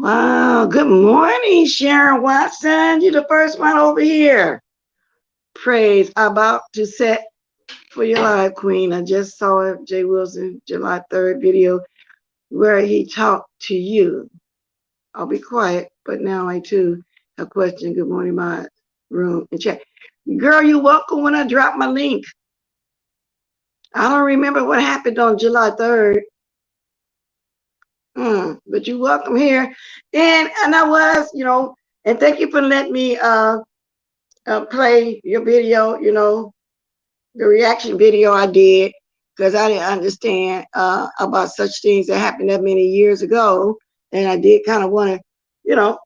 Wow, good morning, Sharon Watson. You're the first one over here. Praise. About to set for your life, Queen. I just saw it, Jay Wilson, July 3rd video where he talked to you. I'll be quiet, but now I too have a question. Good morning, my room and chat. Girl, you welcome when I drop my link. I don't remember what happened on July 3rd. But you welcome here. And I was, and thank you for letting me play your video, the reaction video I did, because I didn't understand about such things that happened that many years ago. And I did kind of want to,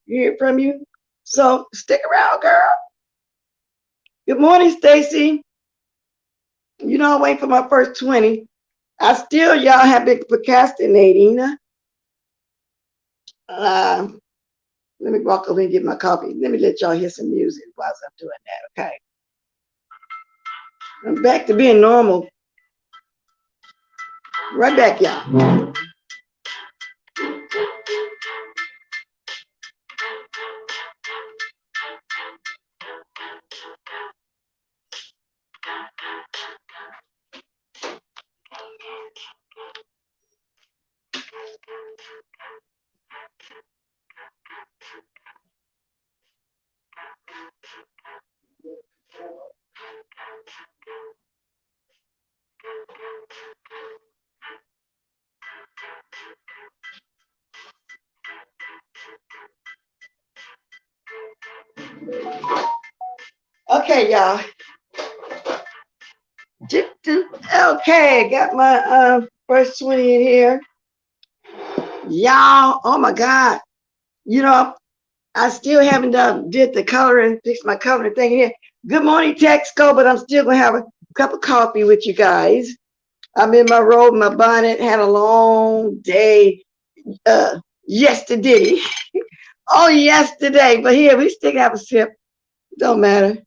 hear from you. So stick around, girl. Good morning, Stacy. I wait for my first 20. Y'all have been procrastinating. Uh, Let me walk over and get my coffee. Let me let y'all hear some music whilst I'm doing that, okay? I'm back to being normal. Right back, y'all. Okay, y'all. Okay, got my first 20 in here. Y'all, oh my God. I still haven't did the coloring, fixed my coloring thing here. Good morning, Texco, but I'm still gonna have a cup of coffee with you guys. I'm in my robe, my bonnet, had a long day yesterday. Oh, yesterday, but here we still have a sip. Don't matter. Let's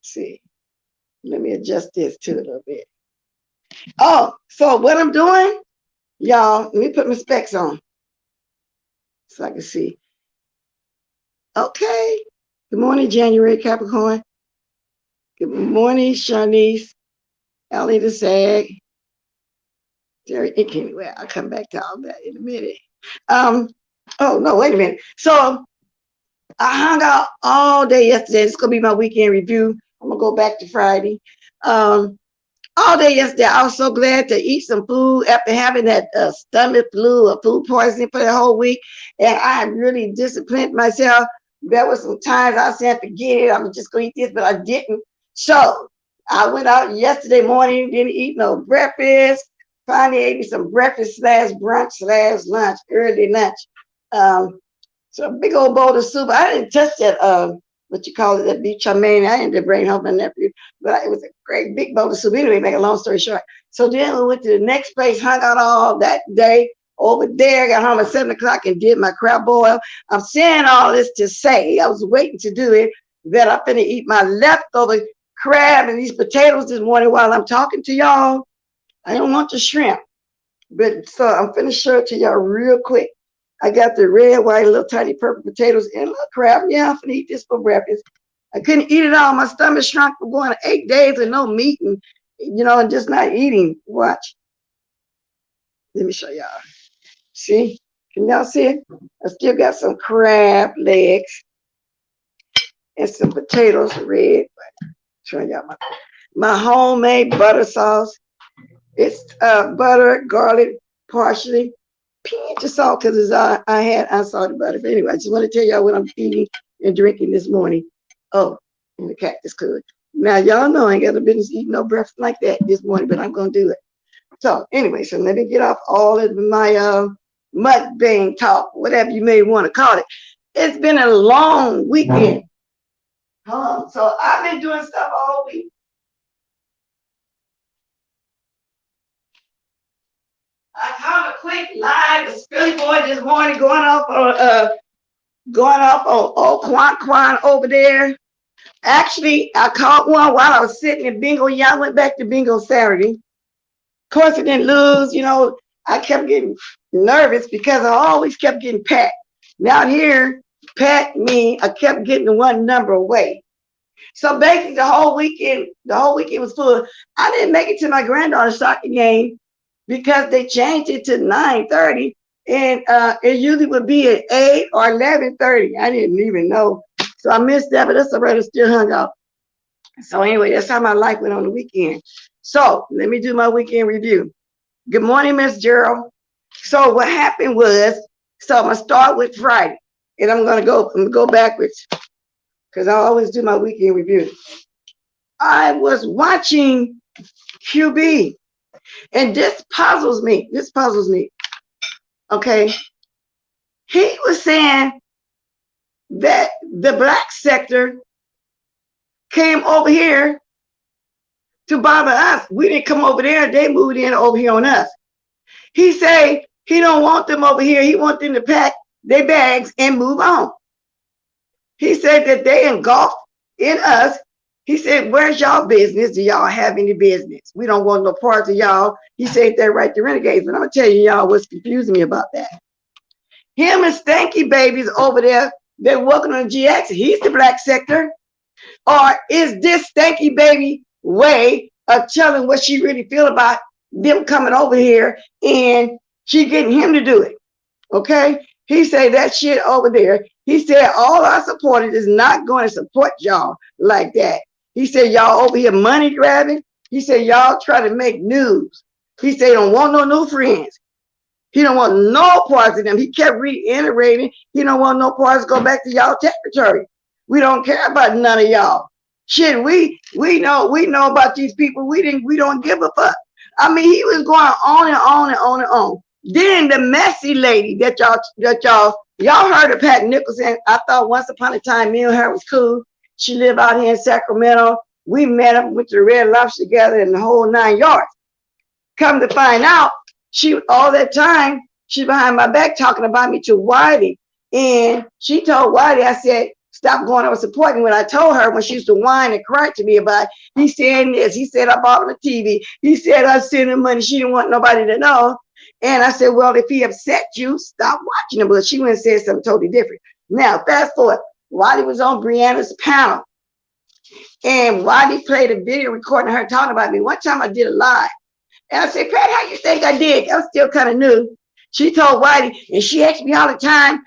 see. Let me adjust this too a little bit. Oh, so what I'm doing, y'all, let me put my specs on so I can see. Okay. Good morning, January Capricorn. Good morning, Shanice, Ellie the Sag, Jerry. Anyway, I'll come back to all that in a minute. Oh no, wait a minute. So I hung out all day yesterday. It's gonna be my weekend review. I'm gonna go back to Friday. All day yesterday, I was so glad to eat some food after having that stomach flu or food poisoning for the whole week. And I really disciplined myself. There were some times I said, forget it, I'm just going to eat this, but I didn't. So I went out yesterday morning, didn't eat no breakfast. Finally ate me some breakfast slash brunch slash lunch, early lunch. So a big old bowl of soup. I didn't touch that, what you call it, that beef chow mein. I ended up bringing home my nephew, but it was a great big bowl of soup. Anyway, make a long story short. So then we went to the next place, hung out all that day over there, got home at 7 o'clock and did my crab boil. I'm saying all this to say, I was waiting to do it, that I'm finna eat my leftover crab and these potatoes this morning while I'm talking to y'all. I don't want the shrimp, but so I'm finna show it to y'all real quick. I got the red, white, little tiny purple potatoes and a little crab. Yeah, I'm finna eat this for breakfast. I couldn't eat it all. My stomach shrunk for going 8 days and no meat and, and just not eating. Watch. Let me show y'all. See? Can y'all see it? I still got some crab legs and some potatoes, red. Show y'all my homemade butter sauce. It's butter, garlic, parsley, pinch of salt because I had unsalted butter. But anyway, I just want to tell y'all what I'm eating and drinking this morning. Oh, and the cactus could. Now y'all know I ain't got no business eating no breakfast like that this morning, but I'm gonna do it. So anyway, so let me get off all of my mukbang talk, whatever you may want to call it. It's been a long weekend. So I've been doing stuff all week. I caught a quick live with Philly Boy this morning going off on old Quan over there. Actually, I caught one while I was sitting in bingo. Yeah, I went back to bingo Saturday. Of course, I didn't lose. I kept getting nervous because I always kept getting pat. Now here, pat me, I kept getting the one number away. So basically the whole weekend was full. I didn't make it to my granddaughter's soccer game because they changed it to 9:30, and it usually would be at 8 or 11:30. I didn't even know. So I missed that, but that's already still hung out. So anyway, that's how my life went on the weekend. So let me do my weekend review. Good morning, Miss Gerald. So what happened was, so I'm gonna start with Friday, and I'm gonna go backwards because I always do my weekend review. I was watching QB, and this puzzles me. This puzzles me. Okay, he was saying that the black sector came over here to bother us. We didn't come over there. They moved in over here on us. He say he don't want them over here. He want them to pack their bags and move on. He said that they engulfed in us. He said, where's y'all business? Do y'all have any business? We don't want no parts of y'all. He said they're right to renegades. But I'm going to tell you, y'all, what's confusing me about that. Him and Stanky Babies over there, they're working on GX. He's the black sector. Or is this Stanky Baby way of telling what she really feel about them coming over here and she getting him to do it? Okay? He said that shit over there. He said all our supporters is not going to support y'all like that. He said y'all over here money grabbing. He said y'all try to make news. He said he don't want no new friends. He don't want no parts of them. He kept reiterating he don't want no parts to go back to y'all territory. We don't care about none of y'all. Shit, we know about these people. We don't give a fuck. I mean, he was going on and on and on and on. Then the messy lady that y'all heard of, Pat Nicholson. I thought once upon a time me and her was cool. She lived out here in Sacramento. We met up, went to Red Lobster together and the whole 9 yards. Come to find out, she all that time she's behind my back talking about me to Whitey. And she told Whitey, I said, stop going over supporting. When I told her, when she used to whine and cry to me about it, he said this. He said I bought him a TV. He said I sent him money. She didn't want nobody to know. And I said, well, if he upset you, stop watching him. But she went and said something totally different. Now, fast forward. Whitey was on Brianna's panel. And Whitey played a video recording her talking about me. One time I did a live. And I said, Pat, how you think I did? I was still kind of new. She told Whitey, and she asked me all the time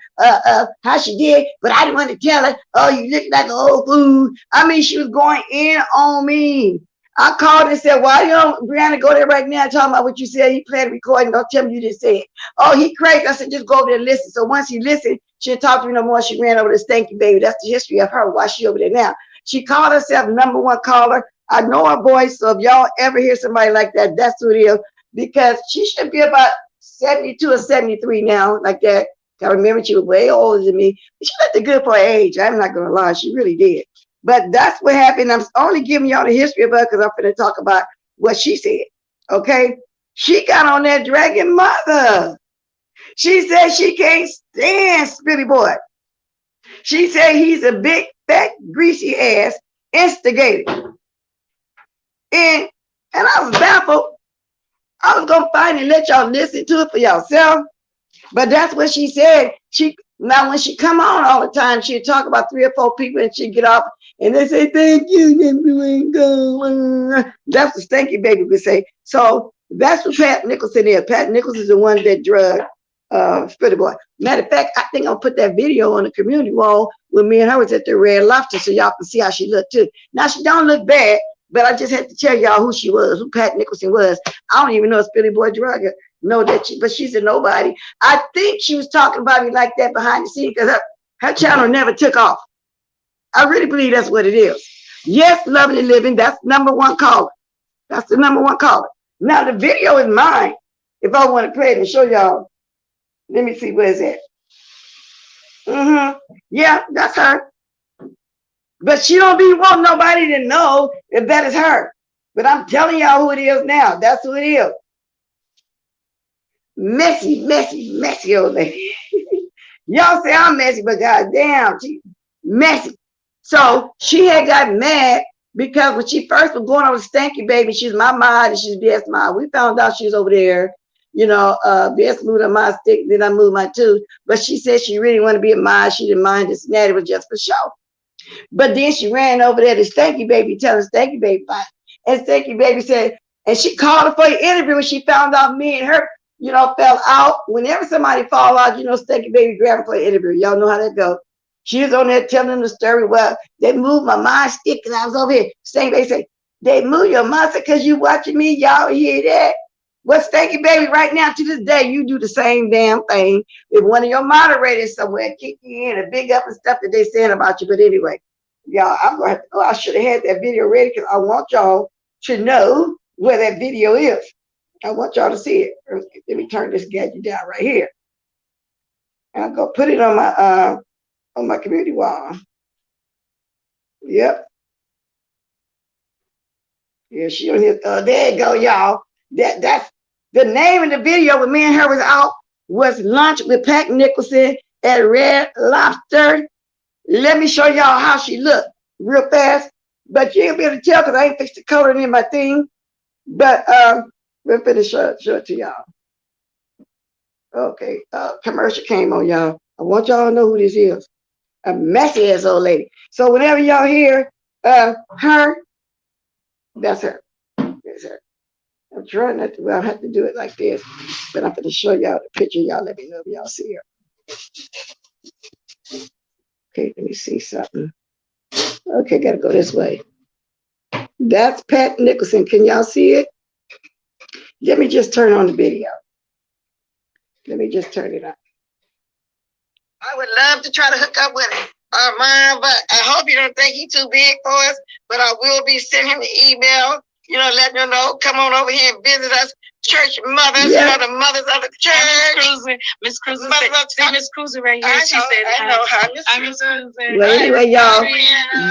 how she did, but I didn't want to tell her, oh, you look like an old fool. I mean, she was going in on me. I called and said, why don't Brianna go there right now and talk about what you said? He played a recording. Don't tell me you didn't say it. Oh, he crazy. I said, just go over there and listen. So once he listened, she didn't talk to me no more. She ran over to Stanky Baby. That's the history of her. Why she over there now? She called herself #1 caller. I know her voice. So if y'all ever hear somebody like that, that's who it is. Because she should be about 72 or 73 now, like that. I remember she was way older than me. She looked good for her age. I'm not going to lie. She really did. But that's what happened. I'm only giving y'all the history of her because I'm going to talk about what she said. Okay? She got on that dragon mother. She said she can't stand Spitty Boy. She said he's a big, fat, greasy ass instigator. And I was baffled. I was going to find and let y'all listen to it for yourself. But that's what she said. Now, when she come on all the time, she'd talk about 3 or 4 people and she'd get off and they say, thank you, that's what Stanky Baby would say. So that's what Pat Nicholson is. Pat Nicholson is the one that drugged Spitty Boy. Matter of fact, I think I'll put that video on the community wall when me and her was at the Red Lobster so y'all can see how she looked too. Now, she don't look bad, but I just had to tell y'all who she was, who Pat Nicholson was. I don't even know if Spitty Boy drugged her. Know that but she's a nobody. I think she was talking about me like that behind the scenes because her channel never took off. I really believe that's what it is. Yes, Lovely Living, that's #1 caller. That's the #1 caller. Now the video is mine. If I want to play it and show y'all, let me see where it's at. Yeah, that's her. But she don't be want nobody to know if that is her. But I'm telling y'all who it is now. That's who it is. Messy, messy, messy old lady. Y'all say I'm messy, but goddamn, she's messy. So she had got mad because when she first was going over to Stanky Baby, she's my mod and she's BS mod. We found out she was over there you know, Bess moved her my stick, then I moved my two. But she said she really wanted to be a mod. She didn't mind this and that. It was just for show. But then she ran over there to Stanky Baby, telling Stanky Baby about it. And Stanky Baby said, and she called her for an interview when she found out me and her, you know, fell out. Whenever somebody fall out, you know, Stanky Baby grab her for an interview. Y'all know how that goes. She was on there telling them the story. Well, they moved my mind stick and I was over here. Stanky Baby said, they moved your mind stick because you watching me. Y'all hear that? Well, Stanky Baby, right now to this day, you do the same damn thing. If one of your moderators somewhere kick you in and big up and stuff that they saying about you. But anyway, y'all, I'm going to have to, oh, I should have had that video ready because I want y'all to know where that video is. I want y'all to see it. Let me turn this gadget down right here. And I'll go put it on my community wall. Yep. Yeah, she on here. There you go, y'all. That's the name of the video when me and her was out was Lunch with Pat Nicholson at Red Lobster. Let me show y'all how she looked real fast. But you ain't be able to tell because I ain't fixed the coloring in my thing. But we'll finish show it to y'all. Okay, commercial came on, y'all. I want y'all to know who this is. A messy ass old lady. So whenever y'all hear her, that's her. That's her. I'm trying not to, well, I have to do it like this, but I'm going to show y'all the picture. Y'all let me know if y'all see her. Okay, let me see something. Okay, got to go this way. That's Pat Nicholson. Can y'all see it? Let me just turn on the video. Let me just turn it on. I would love to try to hook up with Armand, but I hope you don't think he's too big for us, but I will be sending him an email, you know, letting him know, come on over here and visit us, church mothers, yeah. You know, the mothers of the church. Miss Cruiser, see Miss Cruiser right here. She said, I know, hi, Miss Cruiser. Well, anyway, y'all,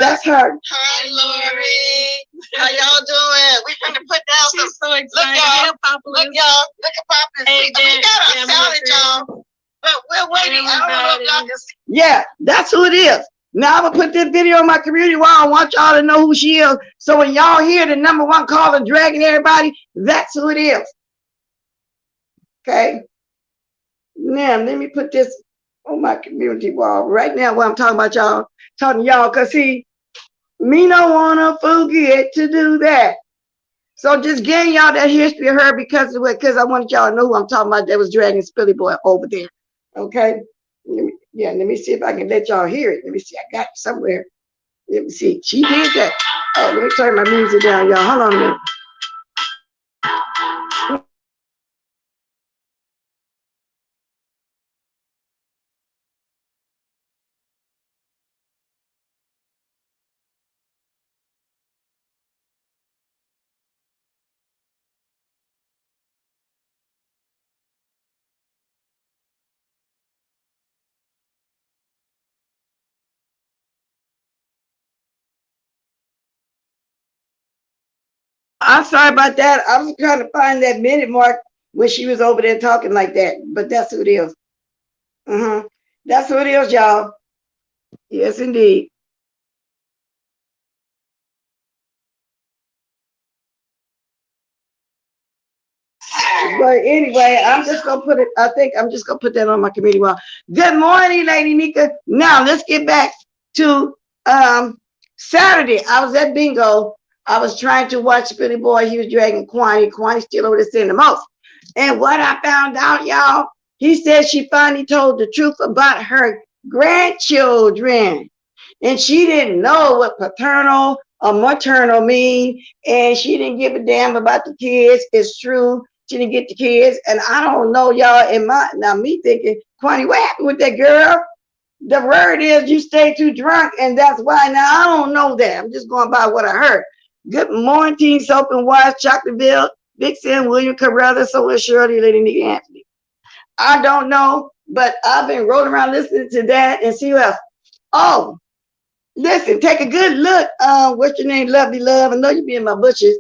that's her. Hi, Lori. How y'all doing? We're going to put down some. She's so excited. Look, y'all. Look at Papa. We got our salad, y'all. But we're waiting. I don't know if y'all can see. Yeah, that's who it is. Now I'm gonna put this video on my community wall. I want y'all to know who she is. So when y'all hear the #1 caller dragging everybody, that's who it is. Okay. Now let me put this on my community wall right now. While I'm talking about y'all, talking to y'all, cause see, me don't wanna forget to do that. So just getting y'all that history of her because I wanted y'all to know who I'm talking about. That was dragging Spilly Boy over there. Okay. Let me see if I can let y'all hear it. Let me see. I got it somewhere. Let me see. She did that. Oh, let me turn my music down, y'all. Hold on a minute. I'm sorry about that. I was trying to find that minute mark when she was over there talking like that. But that's who it is. That's who it is, y'all. Yes, indeed. But anyway, I'm just gonna put it. I think I'm just gonna put that on my community wall. Good morning, Lady Nika. Now let's get back to Saturday. I was at bingo. I was trying to watch Billy Boy. He was dragging Kwani. Kwani still over there saying the most. And what I found out, y'all, he said she finally told the truth about her grandchildren. And she didn't know what paternal or maternal mean. And she didn't give a damn about the kids. It's true. She didn't get the kids. And I don't know, y'all, now me thinking, Kwani, what happened with that girl? The word is you stay too drunk, and that's why. Now, I don't know that. I'm just going by what I heard. Good morning, Team Soap and Wise, Chocolateville, Big Sam, William Carruthers, So is Shirley, Lady Nick Anthony. I don't know, but I've been rolling around listening to that and see who else. Oh, listen, take a good look. What's your name? Lovely Love. I know you be in my bushes.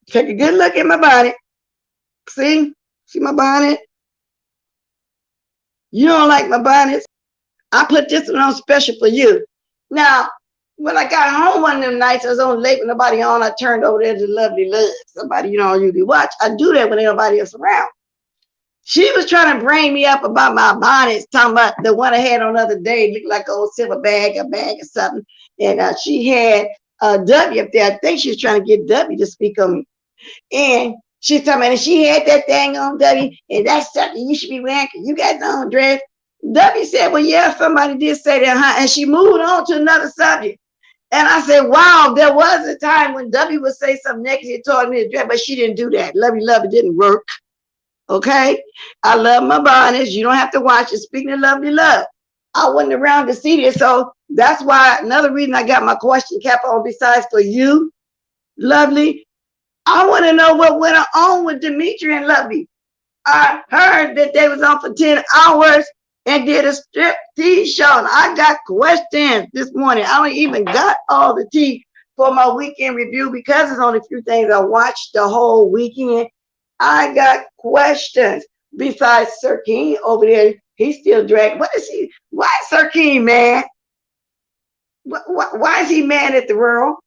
Take a good look at my bonnet. See my bonnet? You don't like my bonnets? I put this one on special for you. Now, when I got home one of them nights, I was on late with nobody on. I turned over there to Lovely Love. Somebody you don't usually watch. I do that when ain't nobody else around. She was trying to bring me up about my bonnets, talking about the one I had on the other day, looked like an old silver bag, a bag or something. And she had W up there. I think she was trying to get W to speak on me. And she's talking about, and she had that thing on W, and that's something you should be wearing because you got the own dress. W said, well, yeah, somebody did say that, huh? And she moved on to another subject. And I said, wow, there was a time when W would say something negative toward me, but she didn't do that. Love it didn't work. Okay? I love my bonnets. You don't have to watch it. Speaking of lovely love, I wasn't around to see this. So that's why another reason I got my question cap on, besides for you, Lovely, I want to know what went on with Dimitri and Lovely. I heard that they was on for 10 hours and did a strip tease show. And I got questions this morning. I don't even got all the tea for my weekend review because there's only a few things I watched the whole weekend. I got questions. Besides Sir King over there, he's still dragging. What is he? Why is Sir King mad? Why is he mad at the world?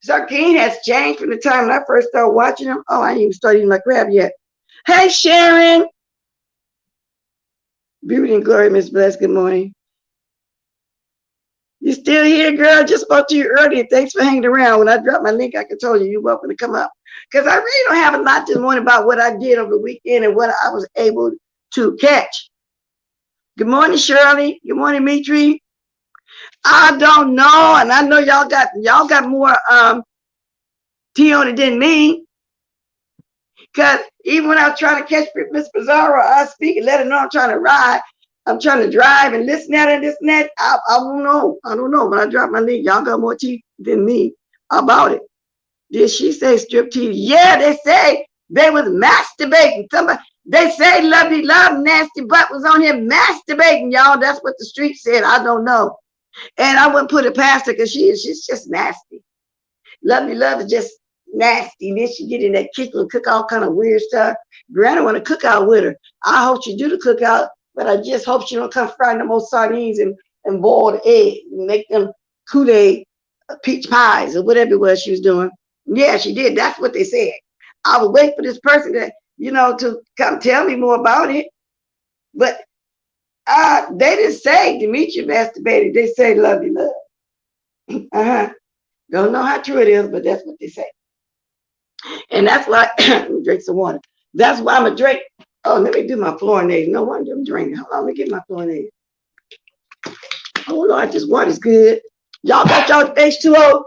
Sir King has changed from the time when I first started watching him. Oh, I ain't even started eating my crab yet. Hey, Sharon. Beauty and glory, Miss Bless. Good morning. You still here, girl? Just spoke to you earlier. Thanks for hanging around. When I dropped my link, I could tell you you're welcome to come up. Because I really don't have a lot this morning about what I did over the weekend and what I was able to catch. Good morning, Shirley. Good morning, Mitri. I don't know, and I know y'all got more tea on it than me. Because even when I was trying to catch Miss Pizarro, I speak and let her know I'm trying to ride. I'm trying to drive and listen at her and this and that. I don't know. I don't know. But I dropped my link. Y'all got more tea than me about it. Did she say strip tease? Yeah, they say they was masturbating. Somebody, they say Lovely Love Nasty Butt was on here masturbating, y'all. That's what the street said. I don't know. And I wouldn't put it past her because she's just nasty. Lovely Love is just nasty. And then she get in that kitchen and cook all kind of weird stuff. Granny want to cook out with her. I hope she do the cookout, but I just hope she don't come frying them old sardines and boiled eggs and make them Kool-Aid peach pies or whatever it was she was doing. Yeah, she did. That's what they said. I would wait for this person to, to come tell me more about it. But they didn't say Demetri masturbated. They say Lovely Love. Don't know how true it is, but that's what they say. And that's why drink some water. That's why I'm a drink. Oh, let me do my fluorinated. No wonder I'm drinking. Hold on, let me get my fluorinated. Oh Lord, this water's good. Y'all got y'all H2O?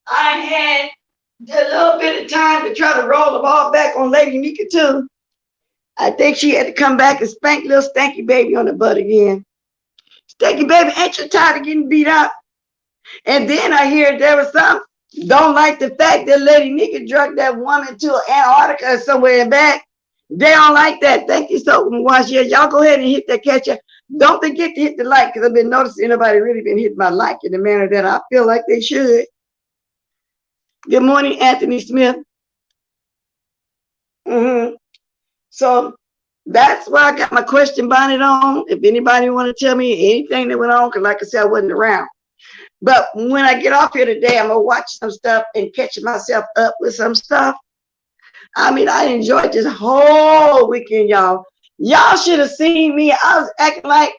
I had a little bit of time to try to roll the ball back on Lady Nika too. I think she had to come back and spank little Stanky Baby on the butt again. Stanky Baby, ain't you tired of getting beat up? And then I hear there was some don't like the fact that Lady Nika drugged that woman to Antarctica or somewhere back. They don't like that. Thank you so much. Yeah, y'all go ahead and hit that catch up. Don't forget to hit the like because I've been noticing nobody really been hitting my like in the manner that I feel like they should. Good morning, Anthony Smith. So that's why I got my question bonnet on. If anybody want to tell me anything that went on, because like I said, I wasn't around. But when I get off here today, I'm going to watch some stuff and catch myself up with some stuff. I mean, I enjoyed this whole weekend, y'all. Y'all should have seen me. I was acting like,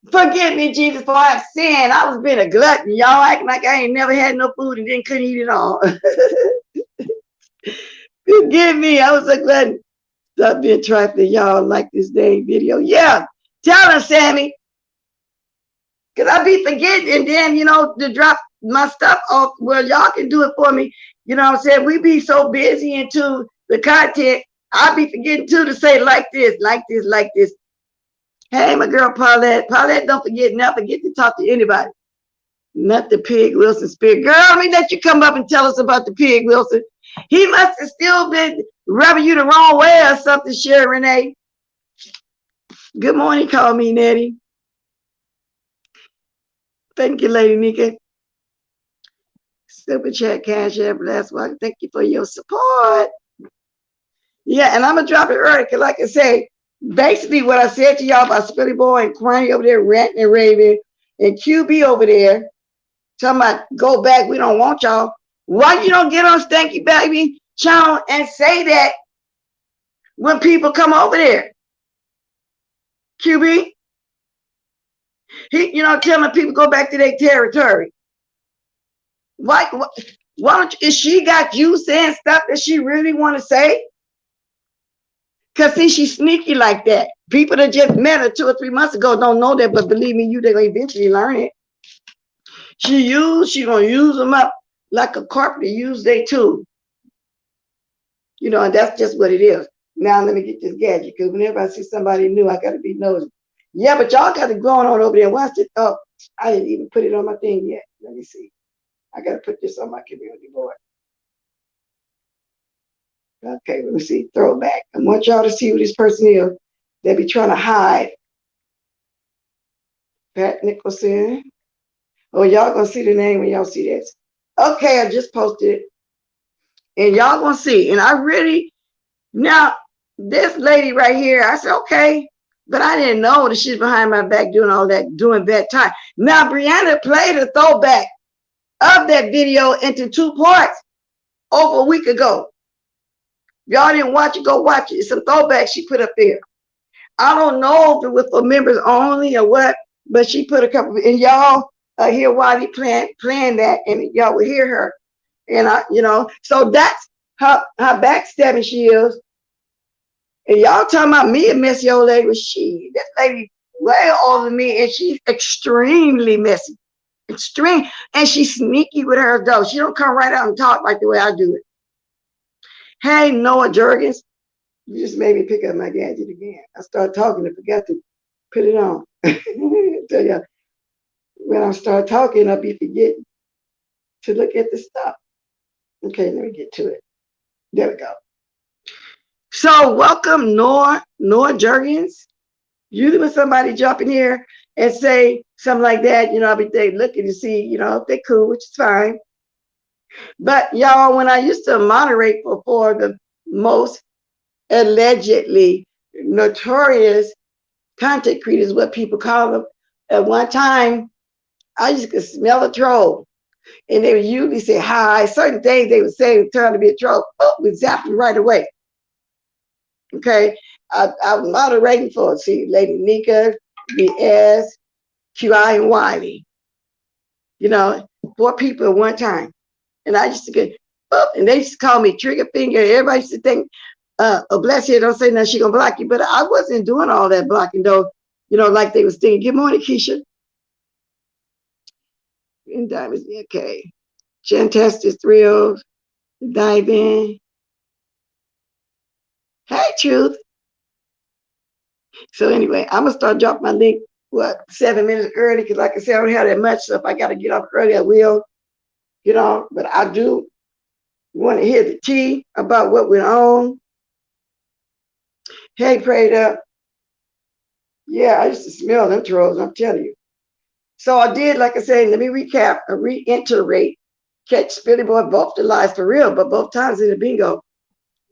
forgive me, Jesus, for I have sinned. I was being a glutton. Y'all acting like I ain't never had no food and then couldn't eat it all. Forgive me. I was a glutton. Stop being trifling, y'all. Like this dang video. Yeah. Tell her, Sammy. Because I be forgetting, and then, to drop my stuff off, well, y'all can do it for me. You know what I'm saying? We be so busy into the content, I be forgetting, too, to say like this, like this, like this. Hey, my girl, Paulette. Paulette, don't forget, never forget to talk to anybody. Not the Pig Wilson spirit. Girl, let me let you come up and tell us about the Pig Wilson. He must have still been rubbing you the wrong way or something, Sherry Renee. Good morning, call me Nettie. Thank you, Lady Nika. Super chat, cash app, last one. Thank you for your support. Yeah, and I'm gonna drop it early because, like I say, basically what I said to y'all about Spilly Boy and Cranny over there ranting and raving, and QB over there talking about go back, we don't want y'all. Why you don't get on Stanky Baby channel and say that when people come over there? QB, telling people go back to their territory. Why don't you, is she got you saying stuff that she really want to say? Because see, she's sneaky like that. People that just met her 2 or 3 months ago don't know that, but believe me, they're going to eventually learn it. She going to use them up like a carpenter use they tool. And that's just what it is. Now let me get this gadget, because whenever I see somebody new, I got to be nosy. Yeah, but y'all got it going on over there. Watch it. Oh, I didn't even put it on my thing yet. Let me see. I got to put this on my community board. Okay, let me see. Throwback. I want y'all to see who this person is. They be trying to hide. Pat Nicholson. Oh, y'all gonna see the name when y'all see this. Okay, I just posted it. And y'all gonna see. And I really, now, this lady right here, I said, okay, but I didn't know that she's behind my back doing all that, doing that time. Now, Brianna played a throwback of that video into 2 parts over a week ago. Y'all didn't watch it, go watch it. It's a throwback she put up there. I don't know if it was for members only or what, but she put a couple, and y'all hear Waddy playing that, and y'all will hear her. And so that's how backstabbing she is. And y'all talking about me, a messy old lady, was she? This lady way older than me, and she's extremely messy. Extreme. And she's sneaky with her though. She don't come right out and talk like the way I do it. Hey, Noah Jurgens, you just made me pick up my gadget again. I started talking and forgot to put it on. Tell you, when I start talking, I'll be forgetting to look at the stuff. Okay, let me get to it. There we go. So welcome, Noah Jurgens. Usually when somebody jump in here and say something like that, I'll be there looking to see, if they're cool, which is fine. But y'all, when I used to moderate for the most allegedly notorious content creators, what people call them, at one time, I used to smell a troll. And they would usually say hi. Certain things they would say would turn to be a troll. Oh, we zapped them right away. Okay. I was moderating for, Lady Nika, BS, QI, and Wiley. 4 people at one time. And I used to get, and they used to call me trigger finger. Everybody used to think, bless you, don't say nothing, she gonna block you. But I wasn't doing all that blocking though, like they was thinking. Good morning, Keisha. And diamonds, okay. Jen Testis Thrills, dive in. Hey, Truth. So anyway, I'm gonna start dropping my link 7 minutes early, because like I said, I don't have that much stuff. I gotta get off early, I will, but I do want to hear the tea about what we're on. Hey, prayed up. Yeah, I used to smell them trolls, I'm telling you. So I did, like I said, let me recap, reiterate, catch Spilly Boy both the lies for real, but both times in the bingo.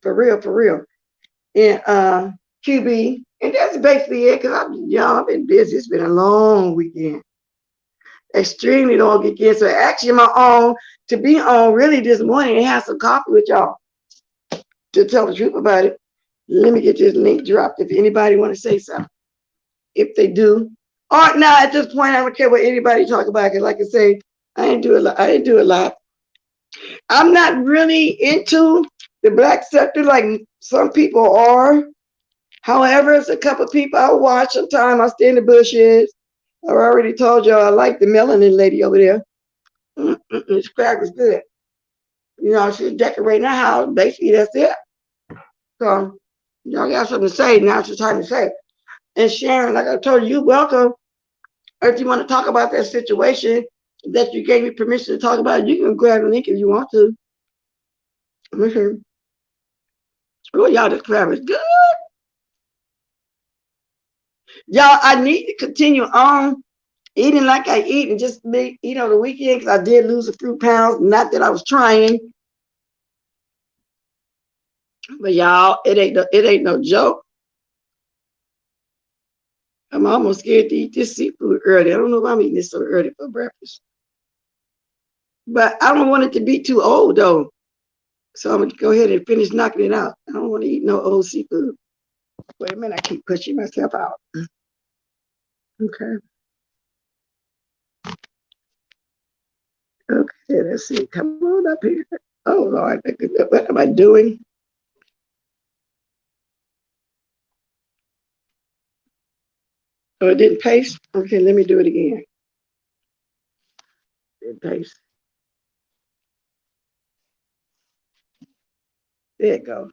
For real. And QB, and that's basically it, because I've been busy. It's been a long weekend. Extremely long weekend. So actually my own to be on really this morning and have some coffee with y'all to tell the truth about it. Let me get this link dropped if anybody want to say something. If they do. Or now at this point, I don't care what anybody talk about, because like I say, I didn't do a lot. I'm not really into the black sector like some people are. However, it's a couple of people I watch sometimes. I stay in the bushes. I already told y'all I like the melanin lady over there. This crack is good. She's decorating the house. Basically, that's it. So, y'all got something to say. Now it's time to say. And Sharon, like I told you, welcome. Or if you want to talk about that situation that you gave me permission to talk about, you can grab the link if you want to. Oh, y'all, this crab is good. Y'all, I need to continue on eating like I eat and just eat on the weekend because I did lose a few pounds. Not that I was trying, but y'all, it ain't no joke. I'm almost scared to eat this seafood early. I don't know if I'm eating this so early for breakfast, but I don't want it to be too old though. So I'm gonna go ahead and finish knocking it out. I don't want to eat no old seafood. Wait a minute, I keep pushing myself out. Okay. Okay, let's see. Come on up here. Oh Lord, what am I doing? Oh, it didn't paste? Okay, let me do it again. It paste. There it go.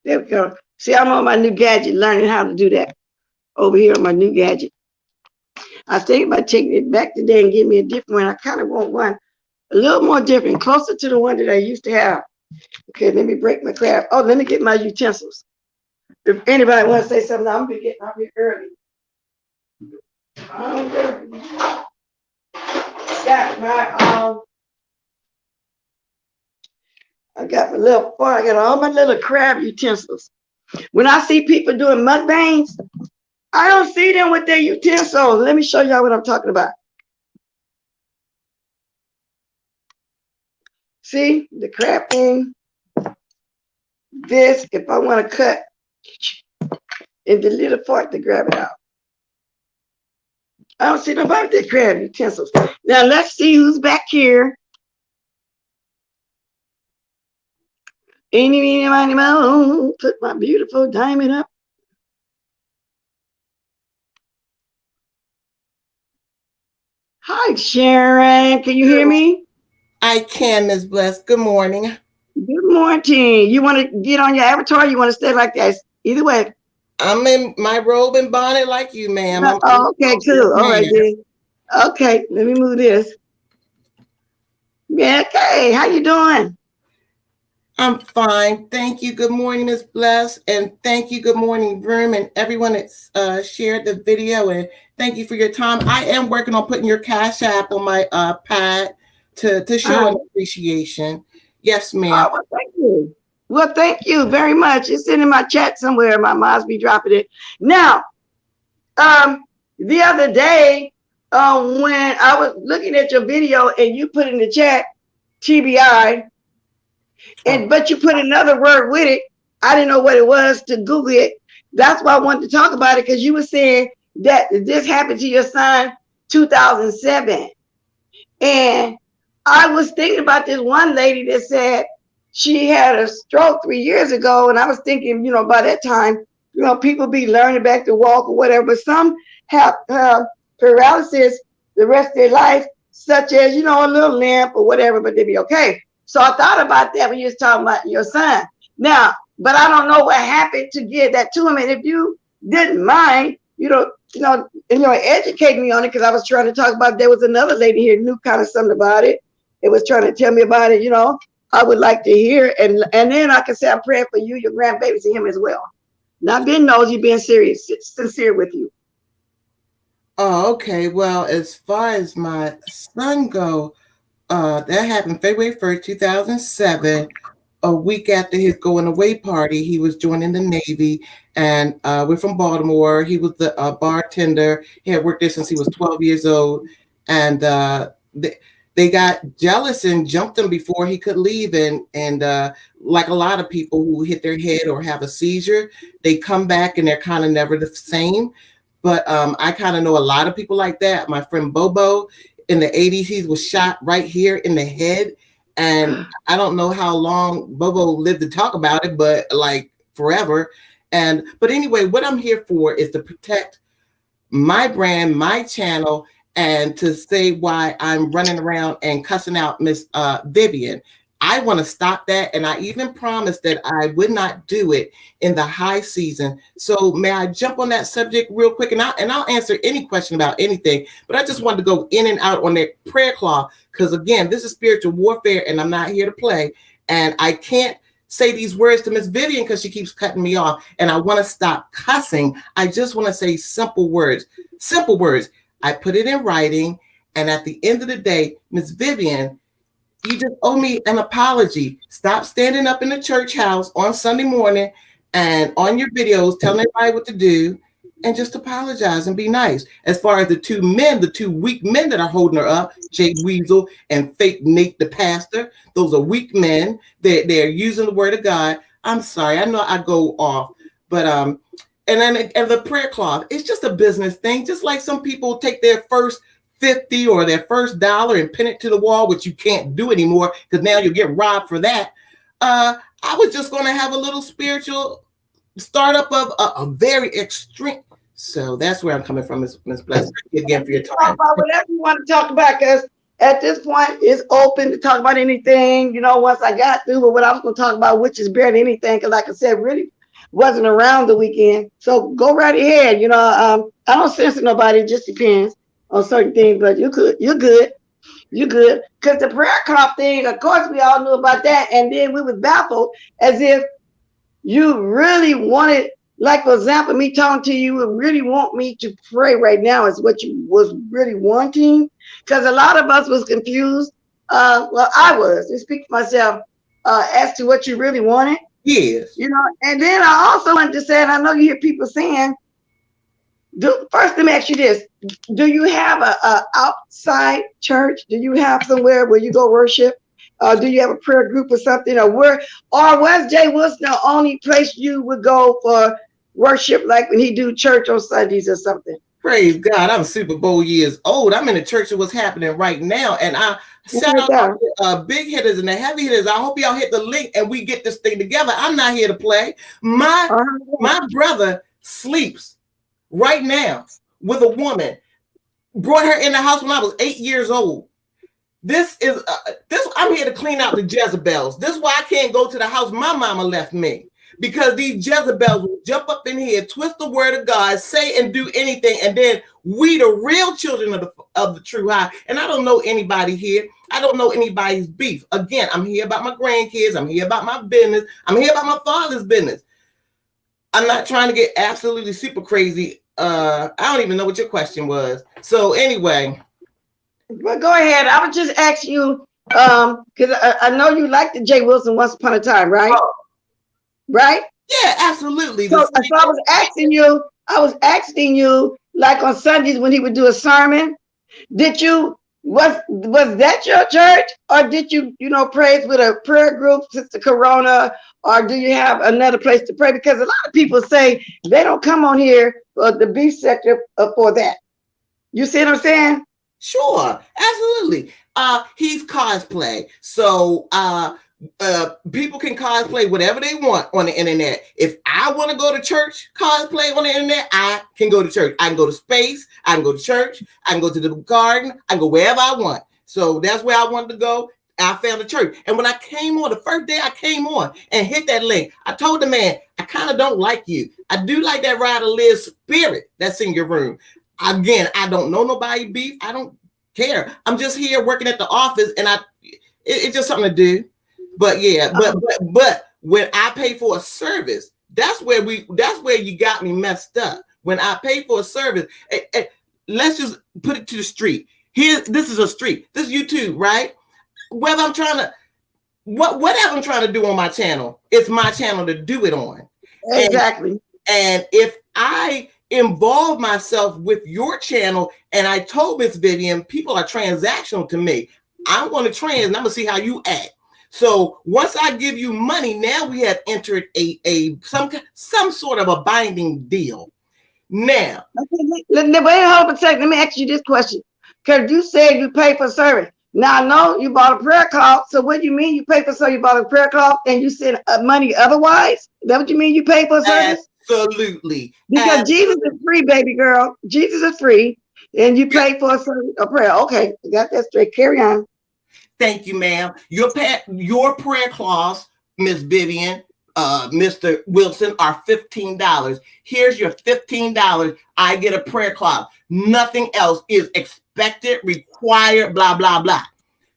There we go. See, I'm on my new gadget, learning how to do that over here on my new gadget. I think about taking it back today and give me a different one. I kind of want one a little more different, closer to the one that I used to have. Okay, let me break my crab. Oh, let me get my utensils. If anybody wants to say something, I'm gonna be getting out here early. I got my little fork. I got all my little crab utensils. When I see people doing mukbangs, I don't see them with their utensils. Let me show y'all what I'm talking about. See the crab thing? This, if I want to cut, in the little fork to grab it out. I don't see nobody with their crab utensils. Now let's see who's back here. Anybody put my beautiful diamond up. Hi, Sharon. Can you hear me? I can, Ms. Bless. Good morning. Good morning. You want to get on your avatar? You want to stay like that? Either way. I'm in my robe and bonnet like you, ma'am. Oh, okay, cool. All right, then. Okay, let me move this. Yeah, okay. How you doing? I'm fine. Thank you. Good morning, Ms. Bless. And thank you. Good morning, room, and everyone that's shared the video. And thank you for your time. I am working on putting your Cash App on my pad to show an appreciation. Yes, ma'am. Oh, well, thank you. Well, thank you very much. It's in my chat somewhere. My mom's be dropping it. Now, the other day, when I was looking at your video and you put in the chat TBI, but you put another word with it. I didn't know what it was to Google it. That's why I wanted to talk about it, because you were saying that this happened to your son 2007. And I was thinking about this one lady that said she had a stroke 3 years ago. And I was thinking, by that time, people be learning back to walk or whatever. But some have paralysis the rest of their life, such as, a little limp or whatever, but they be okay. So I thought about that when you was talking about your son. Now, but I don't know what happened to get that to him. And if you didn't mind, educate me on it, because I was trying to talk about, there was another lady here who knew kind of something about it. It was trying to tell me about it. I would like to hear, and then I can say I'm praying for you, your grandbabies, and him as well. Not being nosy, being sincere with you. Oh, okay. Well, as far as my son go, that happened February 1st, 2007. A week after his going away party, he was joining the Navy, and we're from Baltimore. He was the bartender. He had worked there since he was 12 years old, and they got jealous and jumped him before he could leave. And like a lot of people who hit their head or have a seizure, they come back and they're kind of never the same. But I kind of know a lot of people like that. My friend Bobo, in the 80s, he was shot right here in the head. And I don't know how long Bobo lived to talk about it, but like forever. But anyway, what I'm here for is to protect my brand, my channel, and to say why I'm running around and cussing out Miss Vivian. I want to stop that, and I even promised that I would not do it in the high season. So may I jump on that subject real quick, and I'll answer any question about anything. But I just wanted to go in and out on that prayer cloth, because again, this is spiritual warfare, and I'm not here to play. And I can't say these words to Miss Vivian because she keeps cutting me off, and I want to stop cussing. I just want to say simple words. Simple words. I put it in writing, and at the end of the day, Miss Vivian, you just owe me an apology. Stop standing up in the church house on Sunday morning and on your videos telling everybody what to do, and just apologize and be nice. As far as the two weak men that are holding her up, Jay Weasel and Fake Nate the pastor, those are weak men. They're using the word of God. I'm sorry, I know I go off, but and the prayer cloth, it's just a business thing. Just like some people take their first 50 or their first dollar and pin it to the wall, which you can't do anymore because now you'll get robbed for that. I was just going to have a little spiritual startup of a very extreme. So that's where I'm coming from, Miss Bless. Thank you again for your time. Talk about whatever you want to talk about, because at this point it's open to talk about anything. You know, once I got through with what I was going to talk about, which is barely anything, because like I said, really wasn't around the weekend. So go right ahead. You know, I don't censor nobody. It just depends on certain things, but you're good. Because the prayer cloth thing, of course, we all knew about that, and then we was baffled as if you really wanted, like for example, me talking to you would really want me to pray right now is what you was really wanting, because a lot of us was confused. Well, I was, to speak for myself, as to what you really wanted. Yes. You know, and then I also wanted to say, and I know you hear people saying, first let me ask you this. Do you have a outside church? Do you have somewhere where you go worship? Do you have a prayer group or something? Or was Jay Wilson the only place you would go for worship, like when he do church on Sundays or something? Praise God, I'm Super Bowl years old. I'm in the church of what's happening right now. And I shout out to big hitters and the heavy hitters. I hope y'all hit the link and we get this thing together. I'm not here to play. My brother sleeps right now with a woman. Brought her in the house when I was 8 years old. This I'm here to clean out the Jezebels. This is why I can't go to the house my mama left me. Because these Jezebels will jump up in here, twist the word of God, say and do anything, and then we, the real children of the true high. And I don't know anybody here. I don't know anybody's beef. Again, I'm here about my grandkids. I'm here about my business. I'm here about my father's business. I'm not trying to get absolutely super crazy. I don't even know what your question was. So anyway. Well, go ahead. I would just ask you, because I know you liked the Jay Wilson once upon a time, right? Oh. Right? Yeah, absolutely. So I was asking you, like on Sundays when he would do a sermon, was that your church, or did you praise with a prayer group, Sister Corona, or do you have another place to pray? Because a lot of people say they don't come on here for the beef sector for that. You see what I'm saying? Sure, absolutely. He's cosplay, so people can cosplay whatever they want on the internet. If I want to go to church, cosplay on the internet, I can go to church. I can go to space. I can go to church. I can go to the garden. I can go wherever I want. So that's where I wanted to go. I found a church. And when I came on, the first day I came on and hit that link, I told the man, I kind of don't like you. I do like that Ride to Live spirit that's in your room. Again, I don't know nobody beef. I don't care. I'm just here working at the office, and it's just something to do. But yeah, but when I pay for a service, that's where you got me messed up. When I pay for a service, let's just put it to the street. This is a street. This is YouTube, right? Whether I'm trying to whatever I'm trying to do on my channel, it's my channel to do it on. Exactly. And if I involve myself with your channel, and I told Miss Vivian, people are transactional to me. I'm going to and I'm going to see how you act. So once I give you money, now we have entered some sort of a binding deal. Now, wait, hold on a second. Let me ask you this question, because you said you pay for service. Now I know you bought a prayer cloth. So what do you mean you pay for service? You bought a prayer cloth and you send money otherwise? Is that what you mean? You pay for service? Absolutely. Because Jesus is free, baby girl. Jesus is free, and you pay for a prayer. Okay, got that straight. Carry on. Thank you, ma'am. Your prayer cloths, Miss Vivian, Mr. Wilson, are $15. Here's your $15. I get a prayer cloth. Nothing else is expected, required, blah, blah, blah.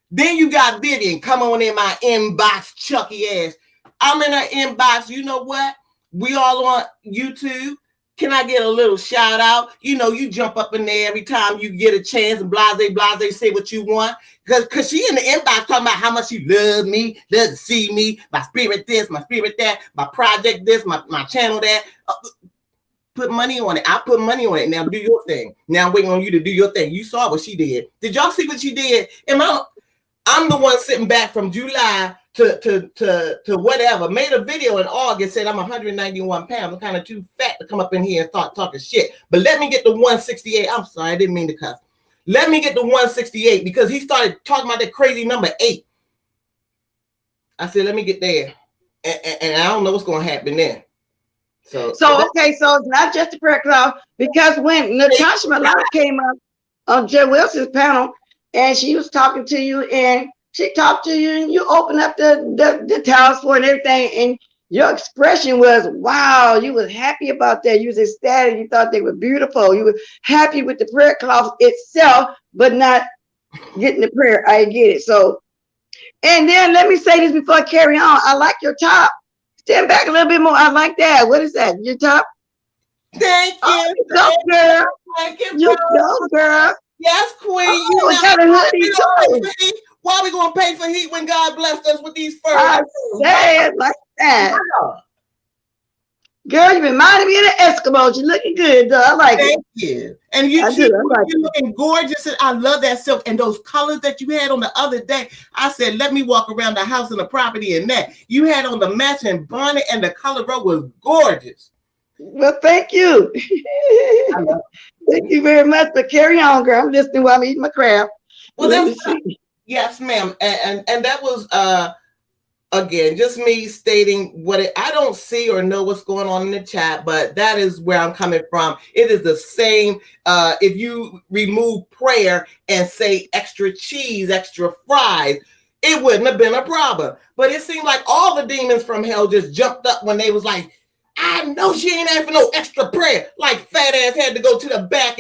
Then you got Vivian. Come on in my inbox, Chucky ass. I'm in her inbox. You know what? We all on YouTube. Can I get a little shout out? You know, you jump up in there every time you get a chance and blase, say what you want. Because she in the inbox talking about how much she loves me, loves to see me, my spirit this, my spirit that, my project this, my channel that. Put money on it. I put money on it. Now do your thing. Now I'm waiting on you to do your thing. You saw what she did. Did y'all see what she did? I'm the one sitting back from July to whatever. Made a video in August, said I'm 191 pounds. I'm kind of too fat to come up in here and start talking shit. But let me get the 168. I'm sorry, I didn't mean to cuss. Let me get the 168 because he started talking about that crazy number 8. I said, let me get there. And I don't know what's going to happen then. So okay, so it's not just the prayer cloth, because when Natasha Malone came up on Jay Wilson's panel and she was talking to you and she talked to you and you opened up the towels for and everything, and your expression was, wow, you was happy about that. You was ecstatic. You thought they were beautiful. You were happy with the prayer cloth itself, but not getting the prayer. I get it. So, and then let me say this before I carry on. I like your top. Stand back a little bit more. I like that. What is that? Your top? Thank you. Oh, go, girl. Thank you, You go, girl. Yes, queen. Oh, you got a hoodie too. Why are we going to pay for heat when God blessed us with these furs? I said like that. Girl, you reminded me of the Eskimos. You're looking good, though. I like Thank it. you. And you're looking gorgeous. And I love that silk. And those colors that you had on the other day, I said, let me walk around the house and the property in that. You had on the matching bonnet and the color robe was gorgeous. Well, thank you. Thank you very much. But carry on, girl. I'm listening while I'm eating my crab. Well, yes, ma'am. And that was again, just me stating I don't see or know what's going on in the chat, but that is where I'm coming from. It is the same. If you remove prayer and say extra cheese, extra fries, it wouldn't have been a problem. But it seemed like all the demons from hell just jumped up when they was like, I know she ain't asking for no extra prayer. Like fat ass had to go to the back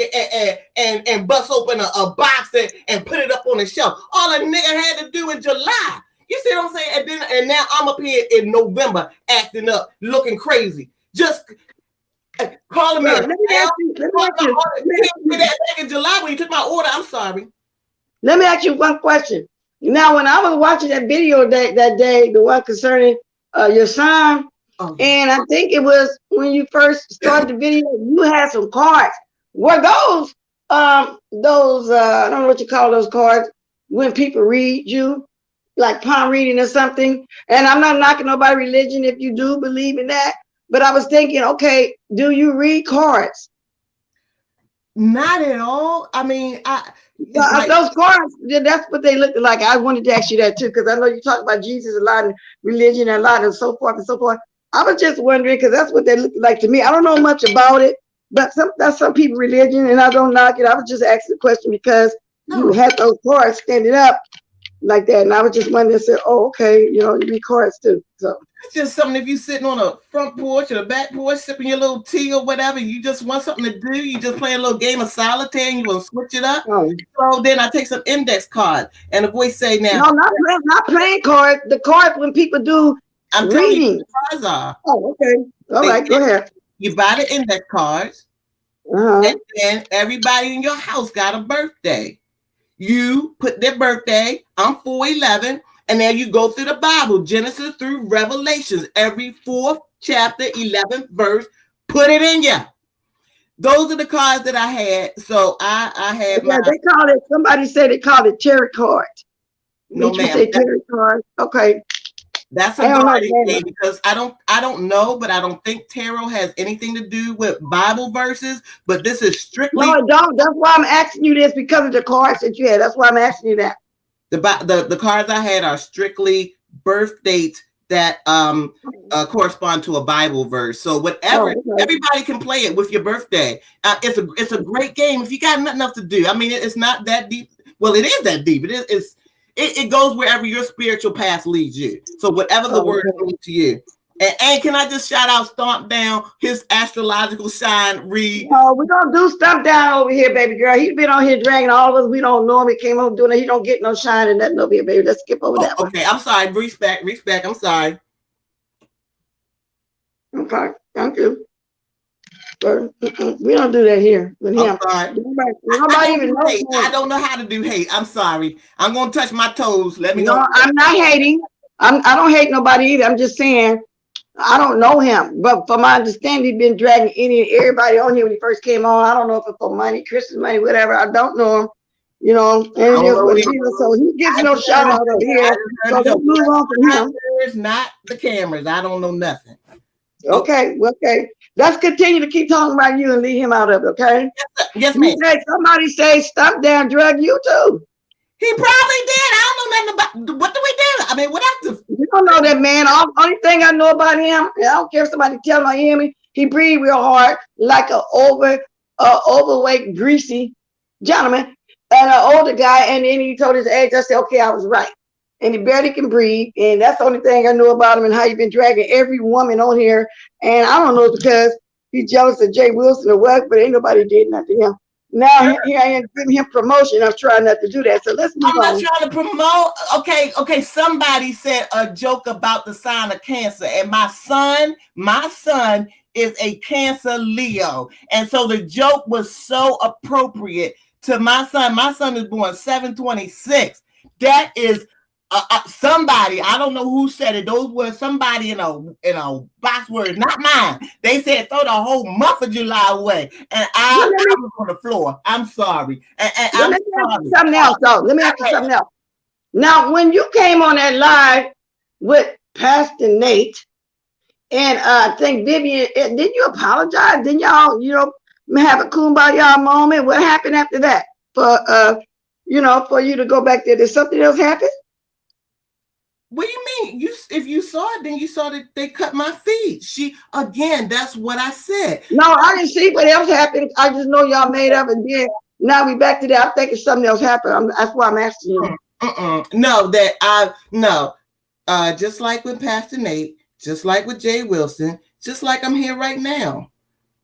and bust open a box and put it up on the shelf. All a nigga had to do in July. You see what I'm saying? And now I'm up here in November acting up, looking crazy. Just calling me. Let me ask you. Back in July when you took my order. I'm sorry. Let me ask you one question. Now, when I was watching that video that day, the one concerning your son, and I think it was when you first started the video, you had some cards. Were those I don't know what you call those cards when people read you? Like palm reading or something. And I'm not knocking nobody's religion if you do believe in that. But I was thinking, okay, do you read cards? Not at all. I mean, those cards, that's what they look like. I wanted to ask you that too, because I know you talk about Jesus a lot and religion and a lot and so forth and so forth. I was just wondering, because that's what they look like to me. I don't know much about it, but that's some people's religion, and I don't knock it. I was just asking the question because you had those cards standing up like that, and I was just wondering, said, oh, okay, you know, you read cards too. So it's just something. If you sitting on a front porch or the back porch sipping your little tea or whatever, you just want something to do, you just play a little game of solitaire and you want to switch it up. So then I take some index cards and the voice say, now no, not playing cards, the cards when people do reading. Cards are. Oh, okay. All right, go ahead. You buy the index cards, and then everybody in your house got a birthday. You put their birthday, I'm 4/11, and then you go through the Bible, Genesis through Revelations, every 4th chapter, 11th verse, put it in you. Those are the cards that I had. So I had they call it, somebody said they called it tarot card. No, ma'am. Say tarot card. Okay. That's a guardian thing because I don't know, but I don't think tarot has anything to do with Bible verses. But this is strictly. No, it don't. That's why I'm asking you this, because of the cards that you had. That's why I'm asking you that. The cards I had are strictly birth dates that correspond to a Bible verse. So whatever, everybody can play it with your birthday. It's a great game if you got nothing else to do. I mean, it's not that deep. Well, it is that deep. It goes wherever your spiritual path leads you. So whatever the word means to you. And can I just shout out Stomp Down, his astrological sign read? No, we're going to do Stomp Down over here, baby girl. He's been on here dragging all of us. We don't know him. He came home doing it. He don't get no shine and nothing over here, baby. Let's skip over that one. Okay, I'm sorry. Respect. I'm sorry. Okay, thank you. But we don't do that here with I'm him. sorry. Nobody even knows him. I don't know how to do hate. I'm sorry. I'm gonna touch my toes. Let me No, know. I'm not hating. I don't hate nobody either. I'm just saying I don't know him. But from my understanding, he's been dragging any and everybody on here when he first came on. I don't know if it's for money, Christmas money, whatever. I don't know him. You know, and it is what it is. So he gets no shout out over here. So let's move on from him. It's not the cameras. I don't know nothing. Okay, okay. Let's continue to keep talking about you and leave him out of it, okay? Yes, ma'am. Somebody say stuff down drug you too. He probably did. I don't know nothing about what do we do? I mean, what else? You don't know that man. Only thing I know about him, I don't care if somebody tell me, hear me, he breathed real hard like an overweight, greasy gentleman and an older guy. And then he told his age, I said, okay, I was right. And he barely can breathe. And that's the only thing I know about him and how you've been dragging every woman on here. And I don't know because he's jealous of Jay Wilson or what, but ain't nobody did nothing to him. Now here I am giving him promotion. I'm trying not to do that. So let's move on. I'm not trying to promote. Okay. Somebody said a joke about the sign of Cancer, and my son is a Cancer Leo, and so the joke was so appropriate to my son. My son is born 7/26. That is somebody. I don't know who said it. Those were somebody in a box word, not mine. They said throw the whole month of July away, and I was on the floor. I'm sorry. Let me ask you something else, though. Let me ask you something else. Now, when you came on that live with Pastor Nate and I think Vivian, didn't you apologize? Didn't y'all, have a kumbaya moment? What happened after that? For you to go back there? Did something else happen? What do you mean? If you saw it, then you saw that they cut my feed. That's what I said. No, I didn't see what else happened. I just know y'all made up, and then now we back to that. I'm thinking something else happened. That's why I'm asking you. No, just like with Pastor Nate, just like with Jay Wilson, just like I'm here right now.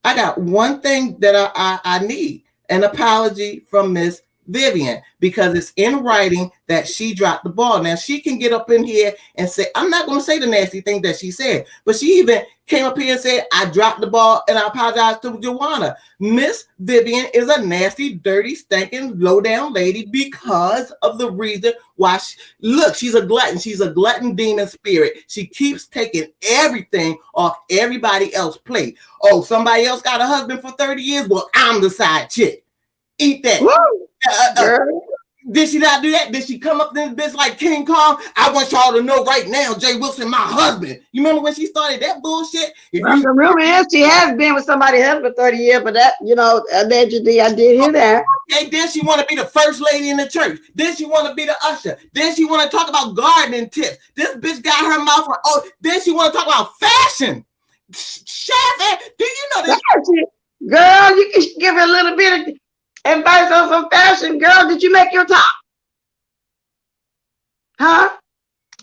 I got one thing that I need, an apology from Miss Vivian, because it's in writing that she dropped the ball. Now she can get up in here and say, I'm not going to say the nasty thing that she said, but she even came up here and said, I dropped the ball and I apologize to Joanna. Miss Vivian is a nasty, dirty, stinking, low down lady because of the reason why she's a glutton. She's a glutton demon spirit. She keeps taking everything off everybody else's plate. Oh, somebody else got a husband for 30 years. Well, I'm the side chick. Eat that. Did she not do that? Did she come up in this bitch like King Kong? I want y'all to know right now, Jay Wilson, my husband. You remember when she started that bullshit? The rumor is she has been with somebody else for 30 years, but that, allegedly, I did hear that. Okay, then she want to be the first lady in the church. Then she want to be the usher. Then she want to talk about gardening tips. This bitch got her mouth on. Then she want to talk about fashion. Chef, do you know this? Girl, you can give her a little bit of advice on some fashion. Girl, did you make your top? Huh?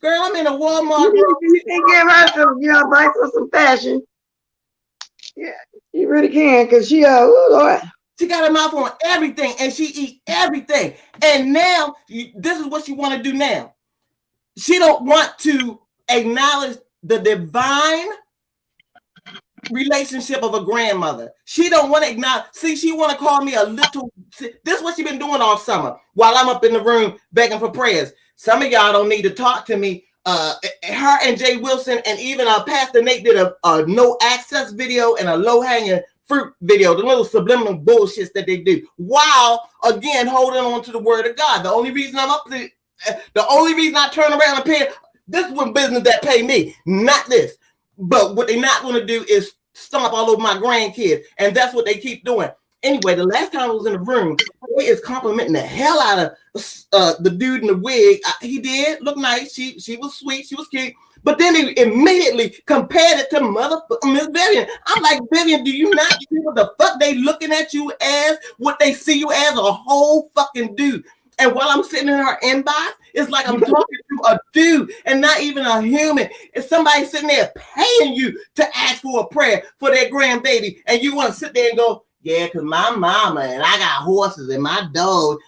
Girl, I'm in a Walmart. You can give her some advice on some fashion. Yeah, you really can, because she Lord. She got her mouth on everything and she eat everything. And now this is what she want to do now. She don't want to acknowledge the divine relationship of a grandmother. She don't want to acknowledge. See, she want to call me a little. This is what she been doing all summer while I'm up in the room begging for prayers. Some of y'all don't need to talk to me. Her and Jay Wilson and even Pastor Nate did a no access video and a low hanging fruit video, the little subliminal bullshits that they do, while again holding on to the word of God. The only reason I turn around and pay, this is one business that pay me, not this. But what they're not going to do is stomp all over my grandkids. And that's what they keep doing. Anyway, the last time I was in the room, he is complimenting the hell out of the dude in the wig. He did look nice. She was sweet. She was cute. But then he immediately compared it to Miss Vivian. I'm like, Vivian, do you not see what the fuck they looking at you as? What they see you as? A whole fucking dude. And while I'm sitting in her inbox, it's like I'm talking to a dude and not even a human. It's somebody sitting there paying you to ask for a prayer for their grandbaby. And you want to sit there and go, yeah, because my mama and I got horses and my dog.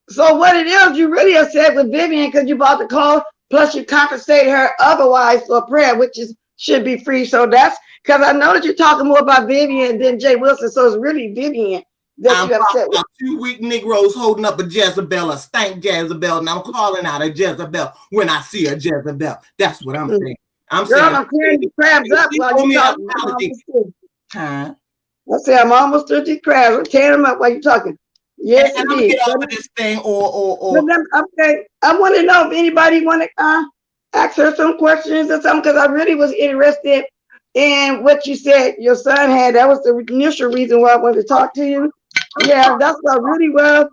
So what it is, you really upset with Vivian because you bought the call, plus you compensated her otherwise for a prayer, which is should be free. So that's because I know that you're talking more about Vivian than Jay Wilson. So it's really Vivian that I'm you upset with. 2 weak Negroes holding up a Jezebel, a stank Jezebel, and I'm calling out a Jezebel when I see a Jezebel. That's what I'm saying. I'm Girl, saying, I'm tearing these crabs up while you talking. huh? I say I'm almost through these crabs. I'm tearing them up while you're talking. Yes, And I'm gonna indeed. get off of this thing, Okay, I want to know if anybody want to ask her some questions or something, because I really was interested in what you said your son had. That was the initial reason why I wanted to talk to you. Yeah, that's what I really was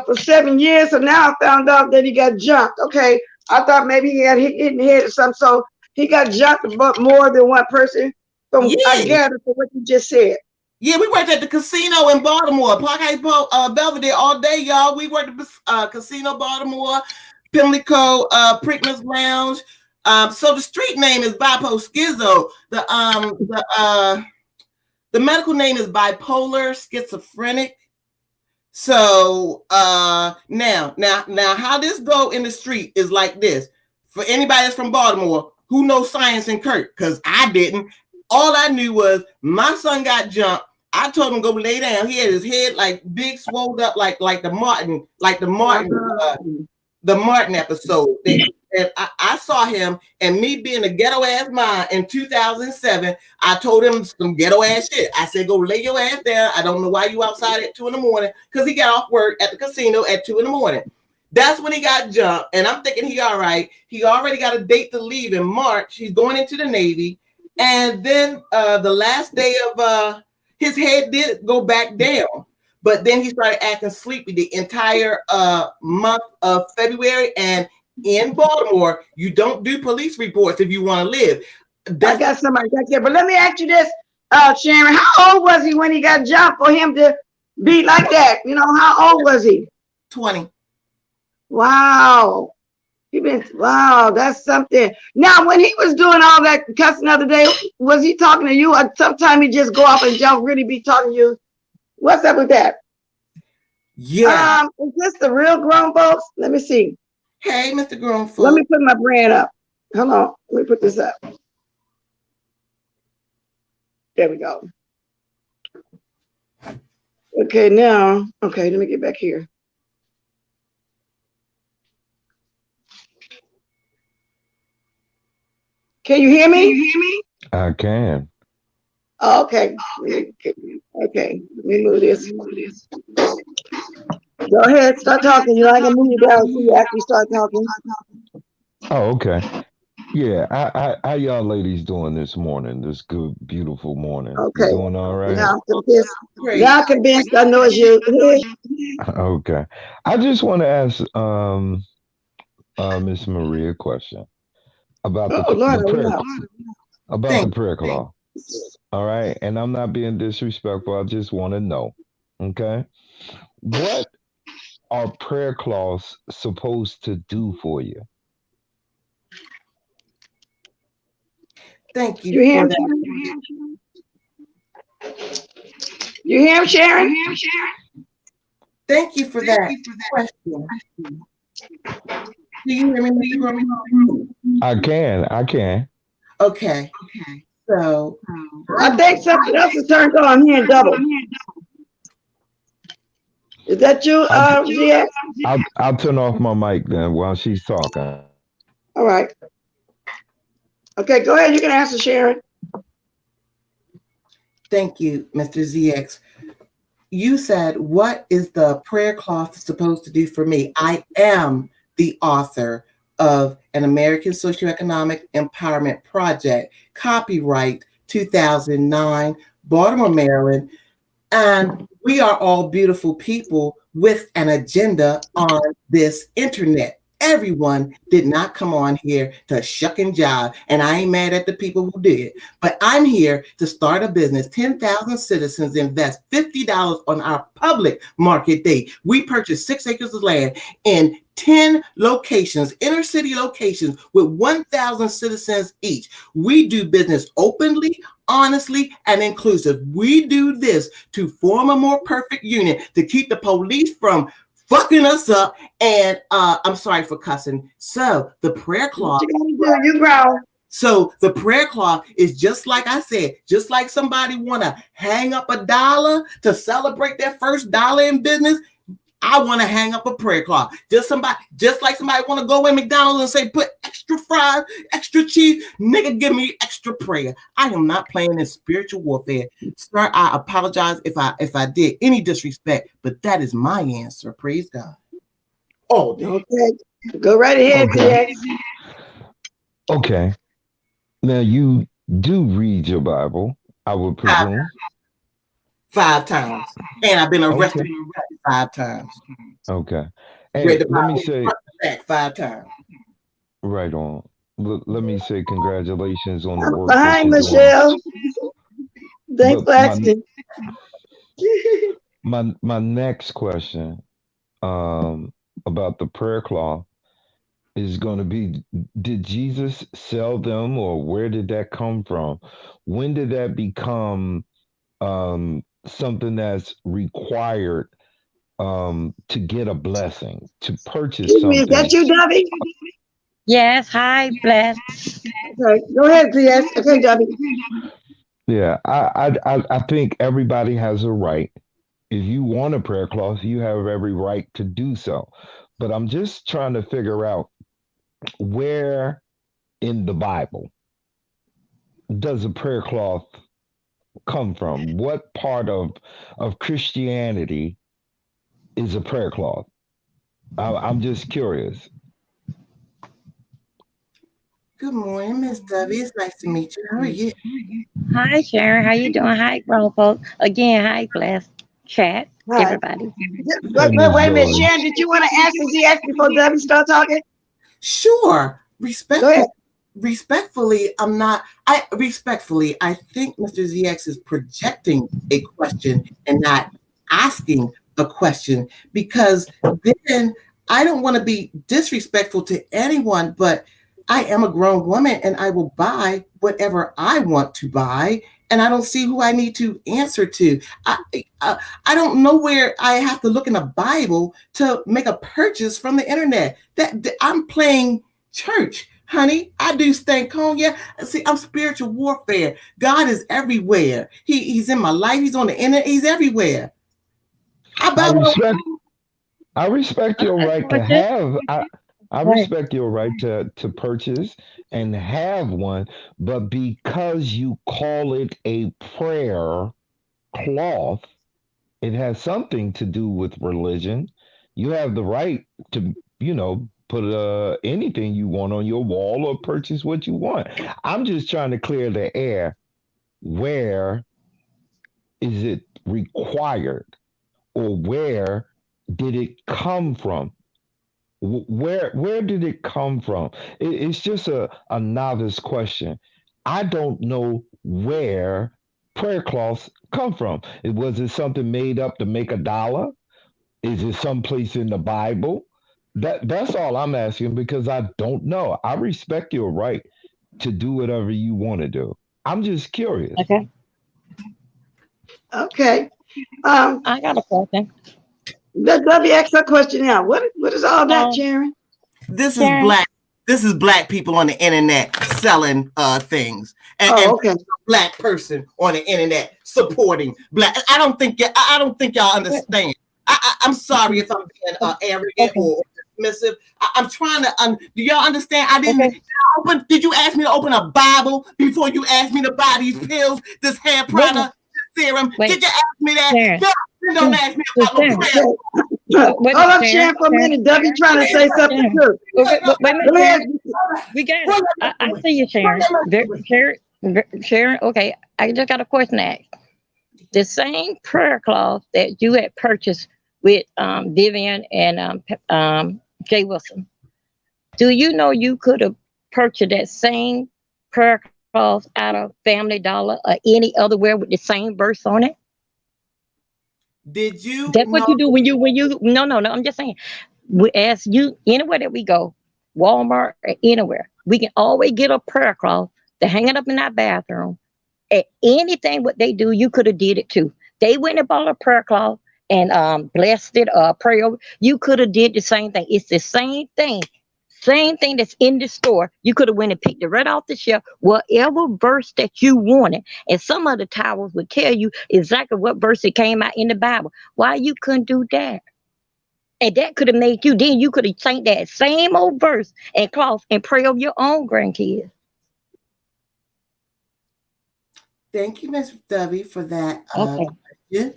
for 7 years. So now I found out that he got jumped. Okay, I thought maybe he had hit in the head or something. So he got jumped about more than one person. From I gathered from what you just said. Yeah, we worked at the casino in Baltimore, Park Heights, Belvedere all day, y'all. We worked at the casino Baltimore, Pimlico, Prickman's Lounge. So the street name is Bipo Schizo. The medical name is bipolar schizophrenic. So now how this go in the street is like this. For anybody that's from Baltimore who knows Science and Kurt, because I didn't. All I knew was my son got jumped. I told him go lay down. He had his head like big, swelled up, like the Martin episode. And I saw him, and me being a ghetto ass mom in 2007, I told him some ghetto ass shit. I said, go lay your ass down. I don't know why you outside at 2 a.m, because he got off work at the casino at 2 a.m. That's when he got jumped, and I'm thinking he all right. He already got a date to leave in March. He's going into the Navy, and then the last day of his head did go back down, but then he started acting sleepy the entire month of February. And in Baltimore, you don't do police reports if you want to live. I got somebody back there, but let me ask you this, Sharon. How old was he when he got jumped for him to be like that? You know, how old was he? 20. Wow. Wow, that's something. Now, when he was doing all that cussing the other day, was he talking to you, or sometimes he just go off and don't really be talking to you? What's up with that? Yeah. Is this the real grown folks? Let me see. Hey, Mr. Grown Folk. Let me put my brand up. Hold on. Let me put this up. There we go. Okay, now, okay, let me get back here. Can you hear me? I can. Oh, okay. Okay. Let me move this. Go ahead. Start talking. You're not going to move you down until you actually start talking. Oh, okay. Yeah, how y'all ladies doing this morning? This good, beautiful morning. Okay. You doing all right? Now I'm convinced. I know it's you. Okay. I just want to ask Miss Maria a question about the prayer call. All right, and I'm not being disrespectful. I just want to know. Okay, what are prayer claws supposed to do for you? Thank you. You hear him, You hear him, Sharon? Thank you for that question. Do you hear me? I can. Okay. So I think something else is turned on. I'm hearing double. Is that you, GX? I'll turn off my mic then while she's talking. All right. Okay, go ahead. You can answer, Sharon. Thank you, Mr. ZX. You said, what is the prayer cloth supposed to do for me? I am the author of an American Socioeconomic Empowerment Project, copyright 2009, Baltimore, Maryland. And we are all beautiful people with an agenda on this internet. Everyone did not come on here to shuck and jive, and I ain't mad at the people who did. But I'm here to start a business. 10,000 citizens invest $50 on our public market day. We purchased 6 acres of land in 10 locations, inner city locations with 1,000 citizens each. We do business openly, honestly, and inclusive. We do this to form a more perfect union, to keep the police from fucking us up. And I'm sorry for cussing. So the prayer clause. You growl. So the prayer cloth is just like I said, just like somebody want to hang up $1 to celebrate their first dollar in business. I want to hang up a prayer cloth. Just like somebody want to go in McDonald's and say, put extra fries, extra cheese. Nigga, give me extra prayer. I am not playing in spiritual warfare. Sir, I apologize if I did any disrespect, but that is my answer. Praise God. Oh, okay. Go right ahead, Okay. TX. Okay. Now you do read your Bible, I would presume. 5 times. And I've been arrested Okay. 5 times. Okay. Read Hey, the let me Bible say back 5 times. right on. Let me say congratulations on the I'm work that fine, you're doing. Michelle. Thanks But for asking. my next question about the prayer cloth is going to be, did Jesus sell them, or where did that come from? When did that become something that's required to get a blessing, to purchase Excuse me, is that something? you, Debbie? Yes, hi, bless. Okay, go ahead, TX. Okay, Debbie. Yeah, I think everybody has a right. If you want a prayer cloth, you have every right to do so. But I'm just trying to figure out, where in the Bible does a prayer cloth come from? What part of Christianity is a prayer cloth? I'm just curious. Good morning, Miss Debbie. It's nice to meet you. How are you? Hi, Sharon. How you doing? Hi, grown folks. Again, hi, bless. Chat, Hi. everybody. Hey, Miss Wait a minute, Joy. Sharon, did you want to answer ZX before Debbie start talking? Sure. Go ahead. Respectfully, I think Mr. ZX is projecting a question and not asking a question, because then I don't want to be disrespectful to anyone, but I am a grown woman and I will buy whatever I want to buy. And I don't see who I need to answer to. I don't know where I have to look in the Bible to make a purchase from the internet. That I'm playing church, honey. I do stand Konya. See, I'm spiritual warfare. God is everywhere. He's in my life. He's on the internet. He's everywhere. I I buy what respect I respect your right to Purchase? have. I Right. respect your right to purchase and have one, but because you call it a prayer cloth, it has something to do with religion. You have the right to, put anything you want on your wall or purchase what you want. I'm just trying to clear the air. Where is it required, or where did it come from? Where did it come from? It's just a novice question. I don't know where prayer cloths come from. Was it something made up to make $1? Is it someplace in the Bible? That's all I'm asking, because I don't know. I respect your right to do whatever you want to do. I'm just curious. Okay. Okay. Um, I got a question. let Debbie ask her question now. What is all that, Um, Sharon? this is Sharon. black. This is black people on the internet selling things, and Oh, okay. black person on the internet supporting black. I don't think y'all understand. I'm sorry if I'm being arrogant Okay. or dismissive. I'm trying to. Do y'all understand? I didn't. Okay. Did you ask me to open a Bible before you asked me to buy these pills, this hair Wait, product, this serum? wait, Did you ask me that? Sharon. No, you don't ask me about no Sharon. prayer. Wait a Hold minute, up, Sharon. Sharon, for a Sharon. minute. Debbie trying to say something Sharon. too. Wait a minute, Go ahead. Sharon. We got it. I see you, Sharon. Sharon. Okay. I just got a question to ask. The same prayer cloth that you had purchased with Vivian and Jay Wilson. Do you know you could have purchased that same prayer cloth out of Family Dollar or any other where with the same verse on it? Did you That's what know? you do when you no. I'm just saying. We ask you anywhere that we go, Walmart or anywhere, we can always get a prayer cloth to hang it up in our bathroom. At anything what they do, you could have did it too. They went and bought a prayer cloth and blessed it or pray over. You could have did the same thing. It's the same thing. same thing that's in the store. You could have went and picked it right off the shelf, whatever verse that you wanted. And some of the towels would tell you exactly what verse it came out in the Bible. Why you couldn't do that? And that could have made you, then you could have taken that same old verse and cloth and pray over your own grandkids. Thank you, Miss W, for that Okay. question.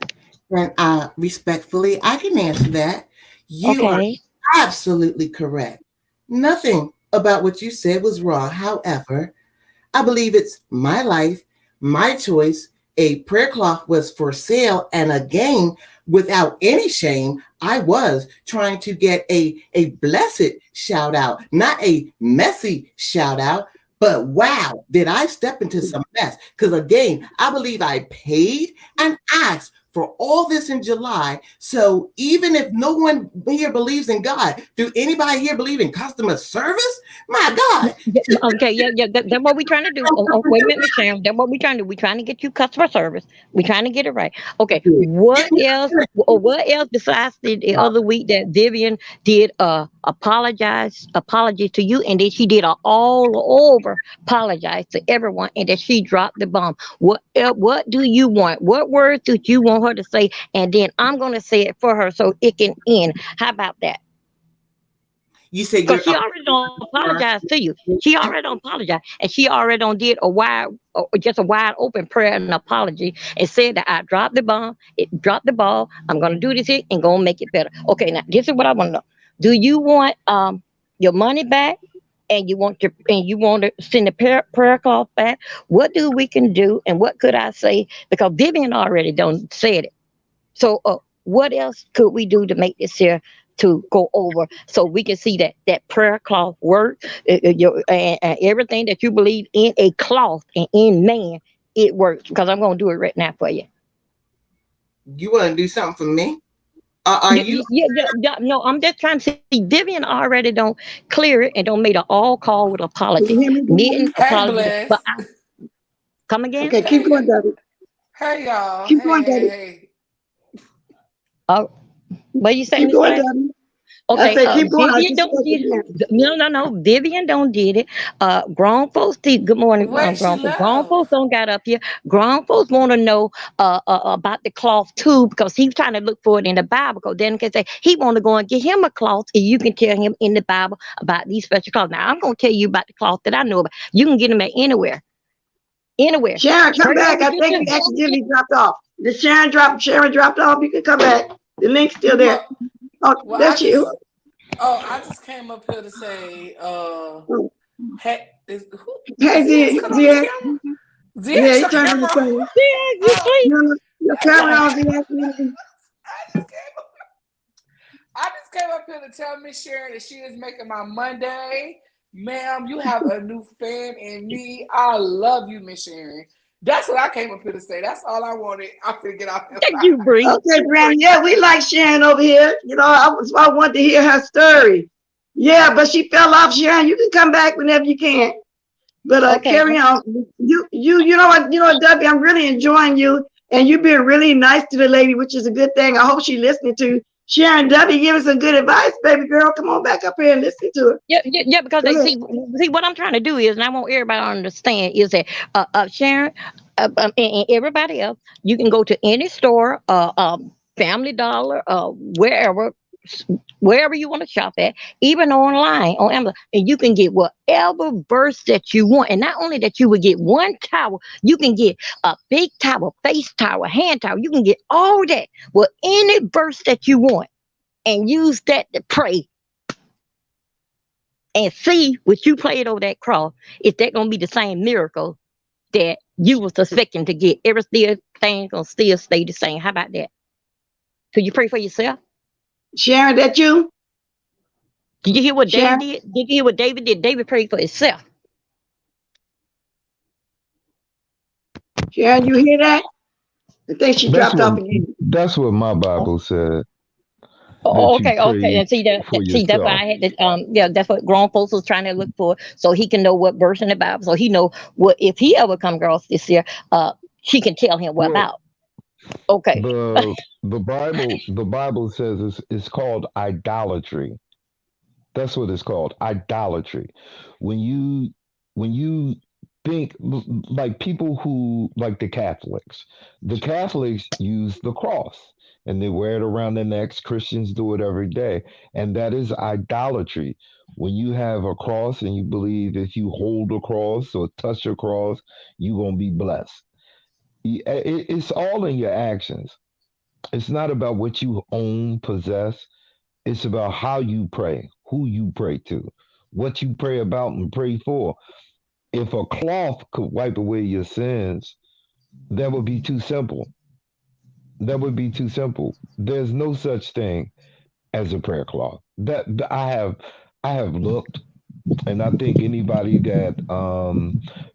And respectfully, I can answer that. You are Okay. absolutely correct. Nothing about what you said was wrong. However, I believe it's my life, my choice. A prayer cloth was for sale. And again, without any shame, I was trying to get a blessed shout out, not a messy shout out. But wow, did I step into some mess? Because again, I believe I paid and asked for all this in July. So even if no one here believes in God, do anybody here believe in customer service? My God. Okay, yeah. That's what we're trying to do. Wait a minute, Miss Sharon. That's what we're trying to do. We're trying to get you customer service. We're trying to get it right. Okay, what else? What else besides the other week that Vivian did apology to you, and then she did a all over apologize to everyone, and that she dropped the bomb. What do you want? What words do you want her to say? And then I'm gonna say it for her so it can end. How about that? You say you're Because she already don't apologize to you. She already don't apologize, and she already don't did just a wide open prayer and apology, and said that I dropped the bomb, it dropped the ball. I'm gonna do this here and gonna make it better. Okay, now this is what I want to know. Do you want your money back, and you want to send the prayer cloth back? What do we can do, and what could I say? Because Vivian already don't said it. So, what else could we do to make this here to go over so we can see that prayer cloth work, and everything that you believe in a cloth and in man, it works. Because I'm going to do it right now for you. you want to do something for me? Are you Yeah. No, I'm just trying to see. Vivian already don't clear it and don't make an all call with Can apology. you hear me, Didn't Debbie? Hey, apology, but Bless. I come again. Okay, keep Hey, going, Debbie. hey, y'all. Keep Hey, going, hey, Debbie. hey. Oh, what you say, Keep Miss going, Black? Debbie. I Okay, said keep going. I Vivian just don't spoke did again. no. Vivian don't did it. Grown folks did. Good morning, Where she grown folks. Grown left? folks don't got up here. Grown folks want to know about the cloth too, because he's trying to look for it in the Bible. Because then can say he want to go and get him a cloth, and you can tell him in the Bible about these special cloths. Now I'm gonna tell you about the cloth that I know about. You can get them at anywhere, anywhere. Sharon, come Pray back. over I think you yourself. accidentally dropped off. Did Sharon dropped off? You can come back. The link's still there. Well, Oh, well, that's you. I just came up here to say, hey, is Hey, Zia's cut off his Zia. camera? Yeah, Zia's he your turned on the camera? phone. Yeah, you Oh, sleep. Your camera on, Zia. I just came up. I just came up here to tell Miss Sharon that she is making my Monday. Ma'am, you have a new fan in me. I love you, Miss Sharon. That's what I came up here to say. That's all I wanted. I finna get out here. Thank you, Bree. Okay, Granny. Yeah, we like Sharon over here. I want to hear her story. Yeah, but she fell off, Sharon. You can come back whenever you can. But Okay. carry on. You know what, Debbie, I'm really enjoying you, and you being really nice to the lady, which is a good thing. I hope she's listening to Sharon. Debbie, give us some good advice, baby girl. Come on back up here and listen to her. Yeah, because Go they ahead. see what I'm trying to do is, and I want everybody to understand is that Sharon, and everybody else, you can go to any store, Family Dollar, wherever you want to shop at, even online on Amazon, and you can get whatever verse that you want. And not only that, you would get one towel, you can get a big towel, face towel, hand towel. You can get all that with any verse that you want, and use that to pray and see what you played over that cross. Is that gonna be the same miracle that you was expecting to get? Every still thing gonna still stay the same. How about that? Could you pray for yourself? Sharon, that you? Did you hear what David Sharon? did? Did you hear what David did? David prayed for himself. Sharon, you hear that? I think she That's dropped what off again. that's what my Bible said, Oh, that you okay. pray And see for see that's why yourself. I had to yeah, that's what grown folks was trying to look for, so he can know what verse in the Bible, so he know what if he ever come across this year, she can tell him what Well, about. Okay. the Bible says it's called idolatry. That's what it's called, idolatry. When you think like people who like the Catholics use the cross and they wear it around their necks. Christians do it every day, and that is idolatry. When you have a cross and you believe if you hold a cross or touch a cross, you're gonna be blessed. It's all in your actions. It's not about what you own, possess. It's about how you pray, who you pray to, what you pray about and pray for. If a cloth could wipe away your sins, that would be too simple. That would be too simple. There's no such thing as a prayer cloth. I have looked, and I think anybody that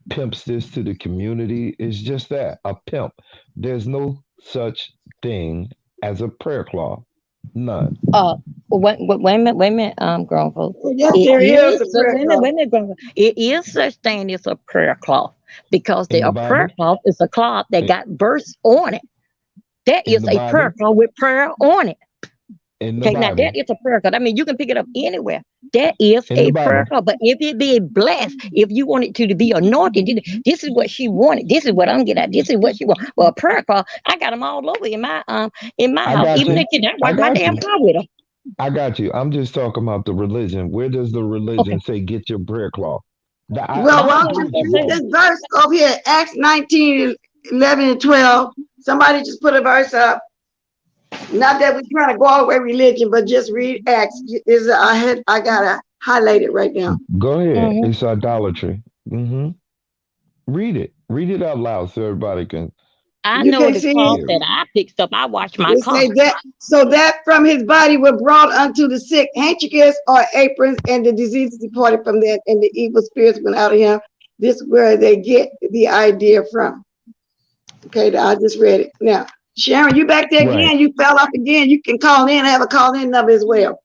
pimps this to the community is just that, a pimp. There's no such thing as a prayer cloth. None. Wait a minute, grown folks. Well, yes, It there is a is, prayer cloth. wait a minute, grown folks. It is such thing as a prayer cloth because In the a prayer Bible, cloth is a cloth that in got verse on it. That in is the a prayer Bible, cloth with prayer on it. in the Okay, now that Bible, is a prayer cloth. I mean, you can pick it up anywhere. That is in the a prayer Bible. cloth. But if it be blessed, if you want it to be anointed, this is what she wanted. This is what I'm getting at. This is what she want. Well, a prayer cloth, I got them all over in my I house. got Even you. if you not I wipe my got damn you. car with them. I got you. I'm just talking about the religion. Where does the religion Okay. say get your prayer cloth? Well, I why No, don't agree you I'm with gonna you. read say this Whoa. verse over here, Acts 19, 11 and 12. Somebody just put a verse up. Not that we're trying to go all the way religion, but just read Acts. I gotta highlight it right now. Go ahead. hmm It's idolatry. Read it. Read it out loud so everybody can I You know can the see cloth it. hear that it. I picked up. I washed my It car. say that so that from his body were brought unto the sick handkerchiefs or aprons, and the diseases departed from them, and the evil spirits went out of him. This is where they get the idea from. Okay, I just read it. Now, Sharon, you back there Right. again? You fell off again. You can call in, have a call in number as well.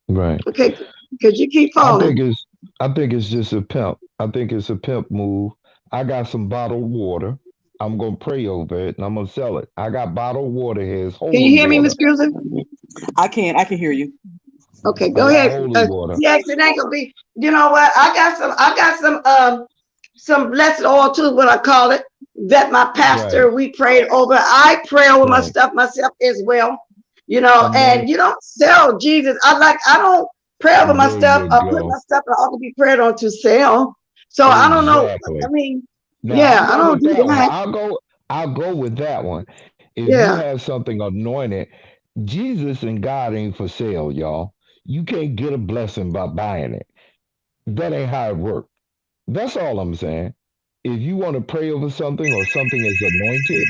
Right. Okay, because you keep I falling. think it's I think it's just a pimp. I think it's a pimp move. I got some bottled water. I'm gonna pray over it and I'm gonna sell it. I got bottled water here. It's Can you holy hear me, Miss water. Cruiser? I can hear you. Okay, I go got ahead. holy water. Yes, it ain't gonna be. You know what? I got some blessed oil too, what I call it. That my Right. pastor we prayed over. I pray over my Right. stuff myself as well. You know, and Anoint. you don't sell Jesus. I don't pray over my There stuff. you I put my go. stuff that ought to be prayed on to sell. So I don't know. I Exactly. mean, Now yeah, I'll I go don't with do that one. that. I'll go with that one. If you Yeah. have something anointed, Jesus and God ain't for sale, y'all. You can't get a blessing by buying it. That ain't how it works. That's all I'm saying. If you want to pray over something or something is anointed,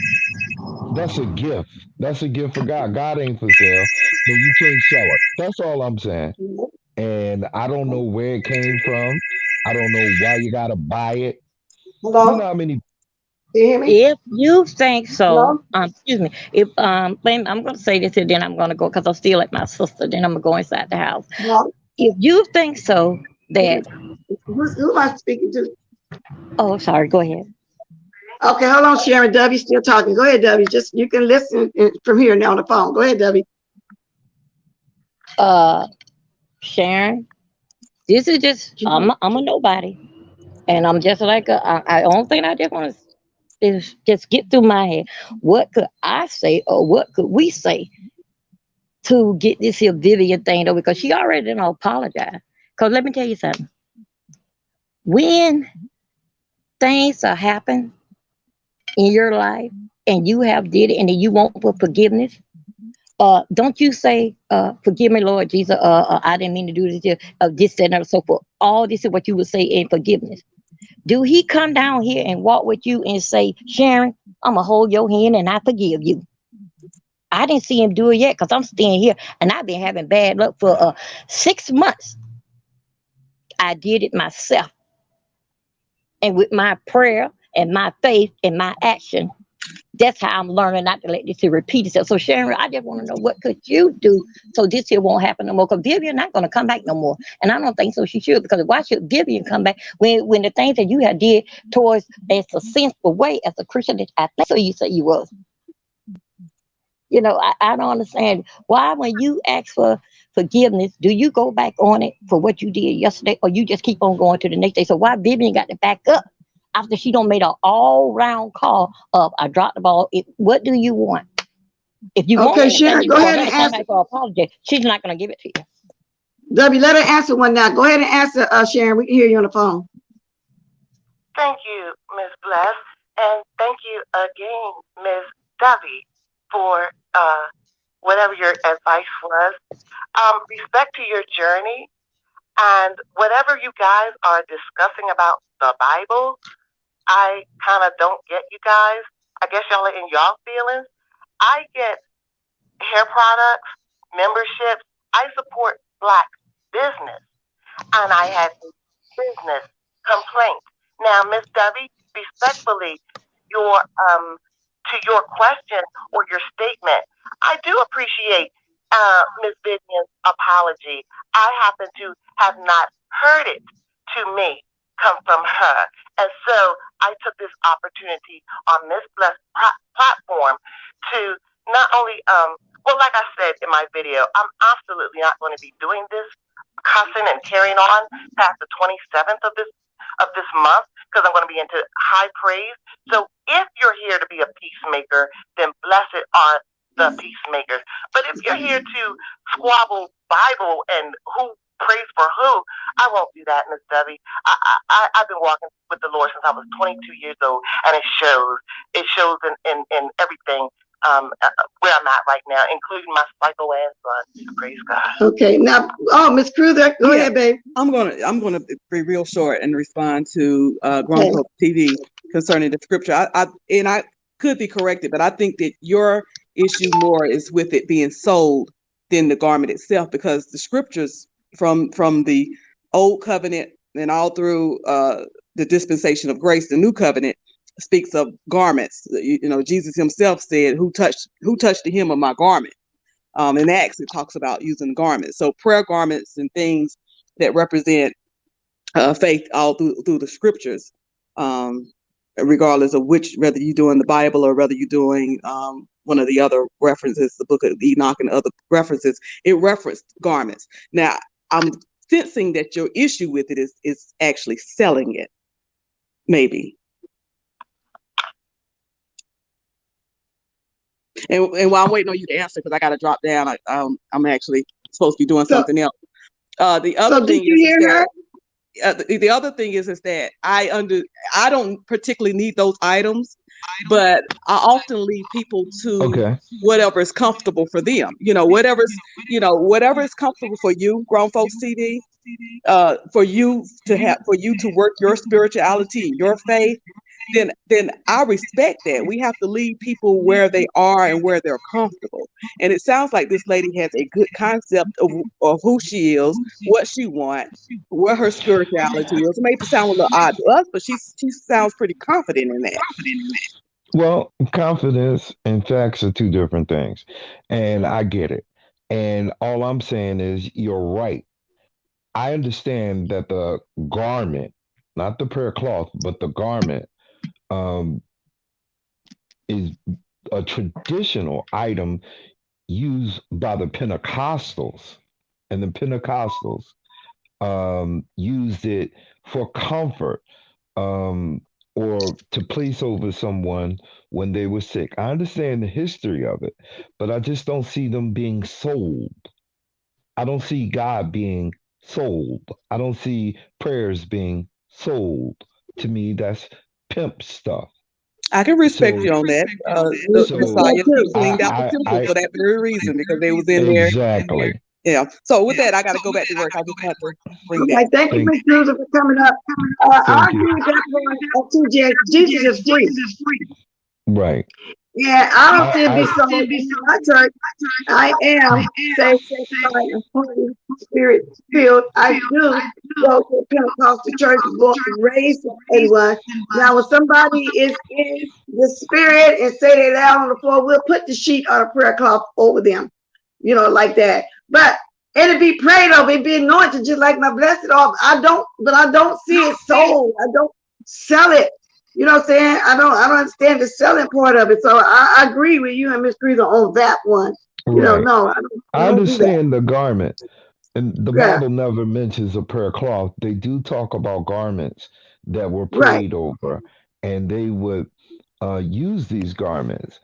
that's a gift. That's a gift for God. God ain't for sale, so you can't sell it. That's all I'm saying. And I don't know where it came from. I don't know why you gotta buy it. You know Hello? how many Can you hear me? If you think so, Hello? excuse me. If I'm gonna say this and then I'm gonna go because I'm still at my sister. Then I'm gonna go inside the house. Hello? If you think so, that Who am I speaking to? oh, sorry, go ahead. Okay, hold on, Sharon. W still talking. Go ahead, W. Just you can listen from here now on the phone. Go ahead, W. Uh, Sharon, this is just I'm a nobody, and I'm just like I only thing I just want to is just get through my head. What could I say or what could we say to get this here Vivian thing though? Because she already didn't apologize. Because let me tell you something. When things are happen in your life and you have did it and then you want for forgiveness, don't you say, forgive me, Lord Jesus, I didn't mean to do this, that, and so forth. All this is what you would say in forgiveness. Do he come down here and walk with you and say, Sharon, I'm going to hold your hand and I forgive you? I didn't see him do it yet because I'm staying here and I've been having bad luck for 6 months. I did it myself. And with my prayer and my faith and my action, that's how I'm learning not to let this here repeat itself. So Sharon, I just want to know what could you do so this here won't happen no more? Because Vivian not going to come back no more, and I don't think so. She should, because why should Vivian come back when the things that you had did towards as a sinful way as a Christian that I think so you say you was. I don't understand why when you ask for forgiveness, do you go back on it for what you did yesterday, or you just keep on going to the next day? So why Vivian got to back up after she don't made an all round call of I dropped the ball? What do you want? If you want Okay, anything, Sharon, you go tell ahead her and to come answer. back for an apology. She's not going to give it to you. W, let her answer one now. Go ahead and answer, Sharon. We can hear you on the phone. Thank you, Ms. Bless, and thank you again, Ms. Dovey, for whatever your advice was. Respect to your journey, and whatever you guys are discussing about the Bible, I kind of don't get you guys. I guess y'all are in y'all feelings. I get hair products, memberships. I support Black business, and I had a business complaint. Now, Miss Debbie, respectfully, your to your question or your statement, I do appreciate Miss Vivian's apology. I happen to have not heard it to me come from her, and so I took this opportunity on this blessed platform to not only well, like I said in my video, I'm absolutely not going to be doing this cussing and carrying on past the 27th of this month, because I'm going to be into high praise. So if you're here to be a peacemaker, then blessed are the peacemakers. But if you're here to squabble Bible and who prays for who, I won't do that, Miss Debbie. I've been walking with the Lord since I was 22 years old, and it shows. It shows in everything. Where I'm at right now, including my psycho ass son. Praise God. Okay, now, Miss Cruiser, go ahead, babe. I'm gonna be real short and respond to Grown Folk TV concerning the scripture. I could be corrected, but I think that your issue more is with it being sold than the garment itself, because the scriptures from the old covenant and all through the dispensation of grace, the new covenant, speaks of garments. You know, Jesus himself said, who touched the hem of my garment? In Acts, it talks about using garments. So prayer garments and things that represent faith all through the scriptures, regardless of whether you're doing the Bible or whether you're doing one of the other references, the book of Enoch and other references, it referenced garments. Now, I'm sensing that your issue with it is actually selling it, maybe. And while I'm waiting on you to answer, because I got to drop down, I'm actually supposed to be doing something else. The other thing is that I don't particularly need those items, but I often leave people to whatever is comfortable for them. Whatever is comfortable for you, Grown Folks TV, for you to work your spirituality, your faith. Then I respect that. We have to leave people where they are and where they're comfortable. And it sounds like this lady has a good concept of who she is, what she wants, what her spirituality is. It may sound a little odd to us, but she sounds pretty confident in that. Well, confidence and facts are two different things. And I get it. And all I'm saying is you're right. I understand that the garment, not the prayer cloth, but the garment, um, is a traditional item used by the Pentecostals. And the Pentecostals used it for comfort, or to place over someone when they were sick. I understand the history of it, but I just don't see them being sold. I don't see God being sold. I don't see prayers being sold. To me, that's pimp stuff. I can respect you on that. The Messiah cleaned out the temple for that very reason, because they was in there. Exactly. Yeah. So with that, I got to go back to work. I just had to bring that. Thank you, Ms. Cruiser, for coming up. I agree with that point too, Jesus is free. Right. Yeah, I don't see it be sold in my church. I am saved, sanctified, and Holy Spirit filled. I do go to a Pentecostal church, born and raised in 81. Now, when somebody is in the spirit and say they're down on the floor, we'll put the sheet or the prayer cloth over them, like that. But it'll be prayed over, it be anointed, just like my blessed off. I don't see it sold. I don't sell it. You know what I'm saying? I don't understand the selling part of it. So I agree with you and Miss Cruiser on that one. Right. No, I I don't do that. understand the garment. And the Yeah, Bible never mentions a prayer cloth. They do talk about garments that were right, prayed over, and they would use these garments,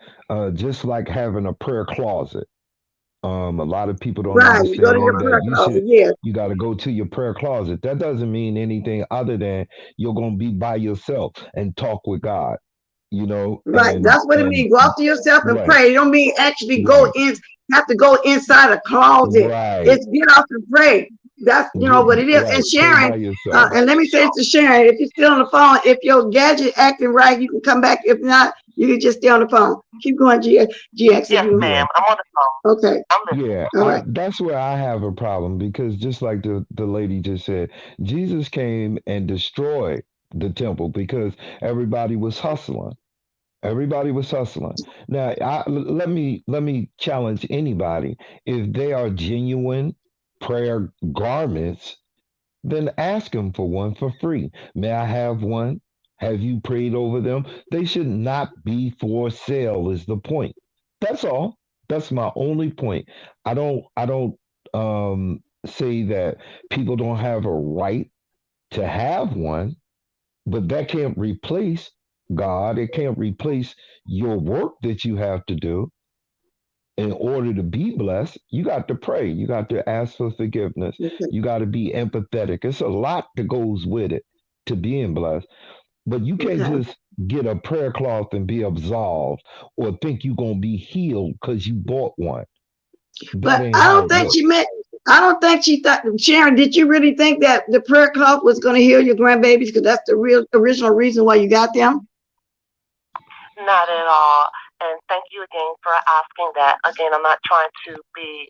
just like having a prayer closet. A lot of people don't right. You go to your understand that prayer closet. Yeah, you got to go to your prayer closet. That doesn't mean anything other than you're going to be by yourself and talk with God, right. That's what it and means. Go off to yourself and right, pray. You don't mean actually go right, in, have to go inside a closet. right. It's get off and pray. That's Get what it is. And right. Pray Sharon, by yourself. and let me say this to Sharon, if you're still on the phone, if your gadget acting right, you can come back. If not, you can just stay on the phone. Keep going, GX. If Yes, you ma'am. I'm on the phone. okay. I'm listening. Yeah, All right. that's where I have a problem because just like the lady just said, Jesus came and destroyed the temple because everybody was hustling. Everybody was hustling. Now, let me challenge anybody. If they are genuine prayer garments, then ask them for one for free. May I have one? Have you prayed over them? They should not be for sale is the point. That's all. That's my only point. I don't say that people don't have a right to have one, but that can't replace God. It can't replace your work that you have to do in order to be blessed. You got to pray. You got to ask for forgiveness. Okay. You got to be empathetic. It's a lot that goes with it to being blessed. But you can't Okay. just get a prayer cloth and be absolved or think you're going to be healed because you bought one. That But ain't how it works. I don't think she thought, Sharon, did you really think that the prayer cloth was going to heal your grandbabies? Because that's the real original reason why you got them? Not at all. And thank you again for asking that. Again, I'm not trying to be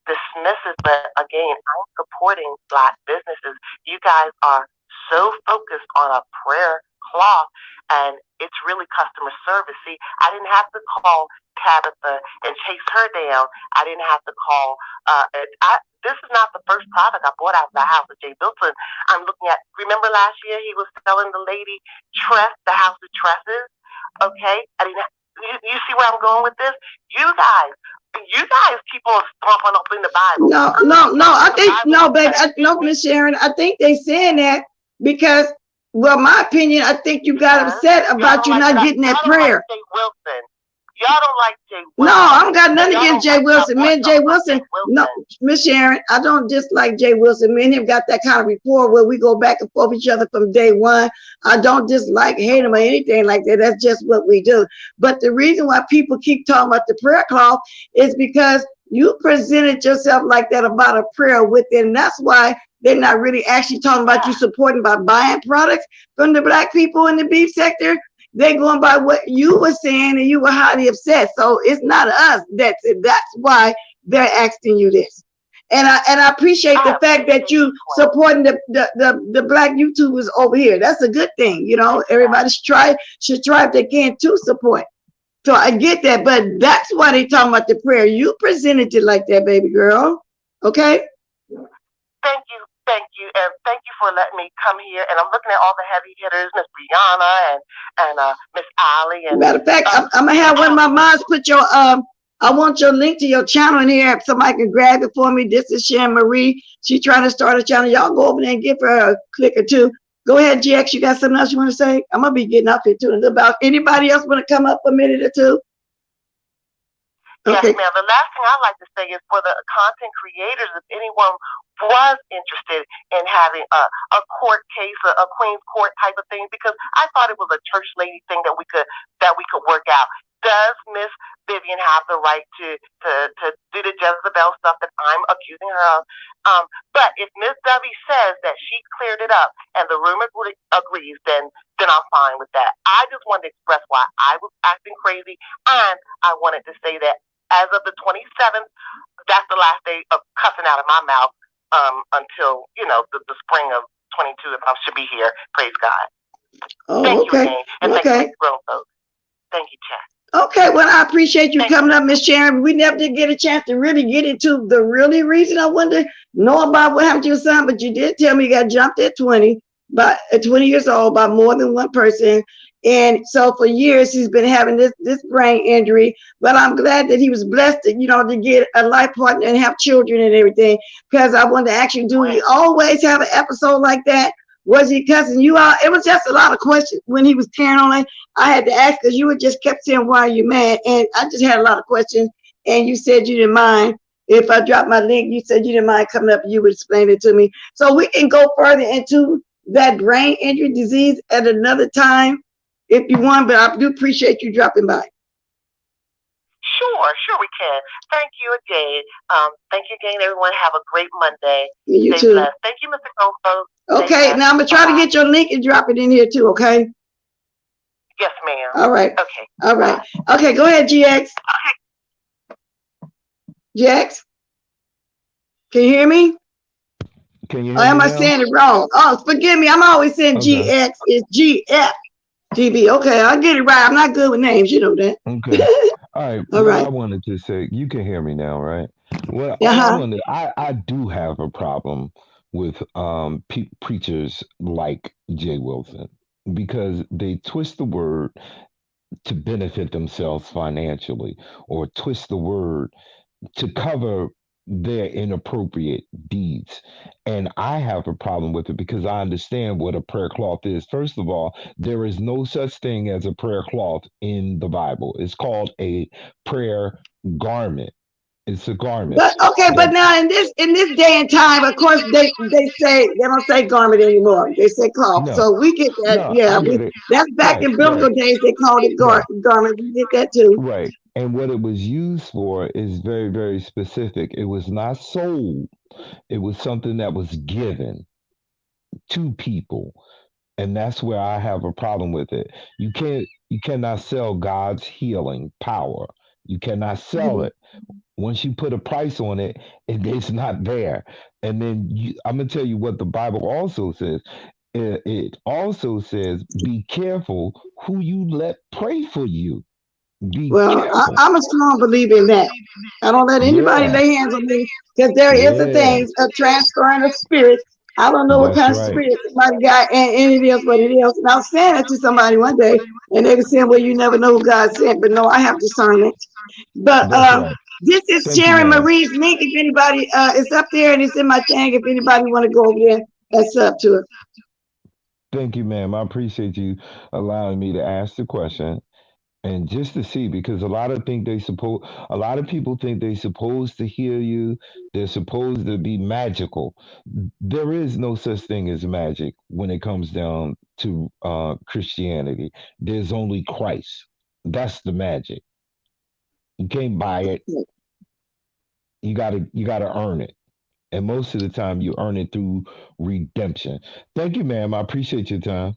dismissive, but again, I'm supporting Black businesses. You guys are so focused on a prayer cloth, and it's really customer service. See, I didn't have to call Tabitha and chase her down. I didn't have to call. This is not the first product I bought out of the house of Jay Wilson. I'm looking at. Remember last year he was selling the lady the house of tresses. Okay, I mean, you see where I'm going with this? You guys keep on stomping up in the Bible. No. I think no, baby. No, Miss Sharon. I think they saying that because, well, my opinion, I think you got upset about you not getting that prayer. Jay Wilson. Y'all don't like Jay Wilson. No, I don't got nothing against Jay Wilson. Me and Jay Wilson. No, Miss Sharon, I don't dislike Jay Wilson. Me and him got that kind of rapport where we go back and forth each other from day one. I don't dislike, hate him or anything like that. That's just what we do. But the reason why people keep talking about the prayer cloth is because you presented yourself like that about a prayer within. And that's why they're not really actually talking about you supporting by buying products from the Black people in the beef sector. They're going by what you were saying, and you were highly upset. So it's not us. That's why they're asking you this. And I appreciate the fact that you supporting the Black YouTubers over here. That's a good thing. Everybody should try if they can to support. So I get that, but that's why they talking about the prayer. You presented it like that, baby girl. Okay. Thank you, and thank you for letting me come here. And I'm looking at all the heavy hitters, Miss Brianna and Miss Allie. And matter of fact, I'm gonna have one of my moms put your I want your link to your channel in here. If somebody can grab it for me. This is Sharon Marie. She's trying to start a channel. Y'all go over there and give her a click or two. Go ahead, GX. You got something else you want to say? I'm gonna be getting up here too. About anybody else want to come up a minute or two? Okay. Yes, ma'am. The last thing I'd like to say is for the content creators, if anyone was interested in having a court case, a Queen's Court type of thing, because I thought it was a church lady thing that we could work out. Does Miss Vivian have the right to do the Jezebel stuff that I'm accusing her of? But if Miss Dovey says that she cleared it up and the room agrees, then I'm fine with that. I just wanted to express why I was acting crazy, and I wanted to say that as of the 27th, that's the last day of cussing out of my mouth until, the spring of 22, if I should be here. Praise God. Oh, thank okay. you again. And thank you, grown folks. Thank you, Chad. Okay, well, I appreciate you coming up, Miss Sharon. We never did get a chance to really get into the really reason I wanted to know about what happened to your son, but you did tell me you got jumped at 20 years old by more than one person. And so for years he's been having this brain injury, but I'm glad that he was blessed to, to get a life partner and have children and everything. Because I wanted to ask you, do he always have an episode like that? Was he cussing you out? It was just a lot of questions when he was tearing on it. I had to ask because you had just kept saying, why are you mad? And I just had a lot of questions. And you said you didn't mind. If I drop my link, you said you didn't mind coming up, you would explain it to me. So we can go further into that brain injury disease at another time if you want, but I do appreciate you dropping by. Sure, we can. Thank you again. Thank you again, everyone. Have a great Monday. You Stay too. blessed. Thank you, Mr. Goldberg. Okay, now I'm going to try to get your link and drop it in here too, okay? Yes, ma'am. All right. Okay. All right. Okay, go ahead, GX. GX? Can you hear me? Can you hear or am me I now? saying it wrong? Oh, forgive me. I'm always saying Okay. GX. It's GF. GB. Okay, I'll get it right. I'm not good with names. You know that. Okay. All right. All What right. I wanted to say, you can hear me now, right? Well, I do have a problem with preachers like Jay Wilson because they twist the word to benefit themselves financially or twist the word to cover their inappropriate deeds. And I have a problem with it because I understand what a prayer cloth is. First of all, there is no such thing as a prayer cloth in the Bible. It's called a prayer garment. It's a garment. But okay, but now in this day and time, of course they say they don't say garment anymore. They say cloth. No, So we get that. no, Yeah, I get it. that's back in biblical days. They called it Right. garment. We get that too. Right. And what it was used for is very, very specific. It was not sold. It was something that was given to people. And that's where I have a problem with it. You cannot sell God's healing power. You cannot sell it. Once you put a price on it, it's not there. And then I'm gonna tell you what the Bible also says. It also says, be careful who you let pray for you. Well, I'm a strong believer in that. I don't let anybody lay hands on me because there is a thing, a transferring of spirits. I don't know what kind of spirit somebody got, and it is what it is. And I was saying that to somebody one day, and they were saying, well, you never know who God sent, but no, I have discernment. But this is Sharon Marie's link. If anybody is up there and it's in my thing, if anybody want to go over there, that's up to it. Thank you, ma'am. I appreciate you allowing me to ask the question. And just to see, because a lot of people think they're supposed to heal you. They're supposed to be magical. There is no such thing as magic when it comes down to Christianity. There's only Christ. That's the magic. You can't buy it. You gotta earn it. And most of the time you earn it through redemption. Thank you, ma'am. I appreciate your time.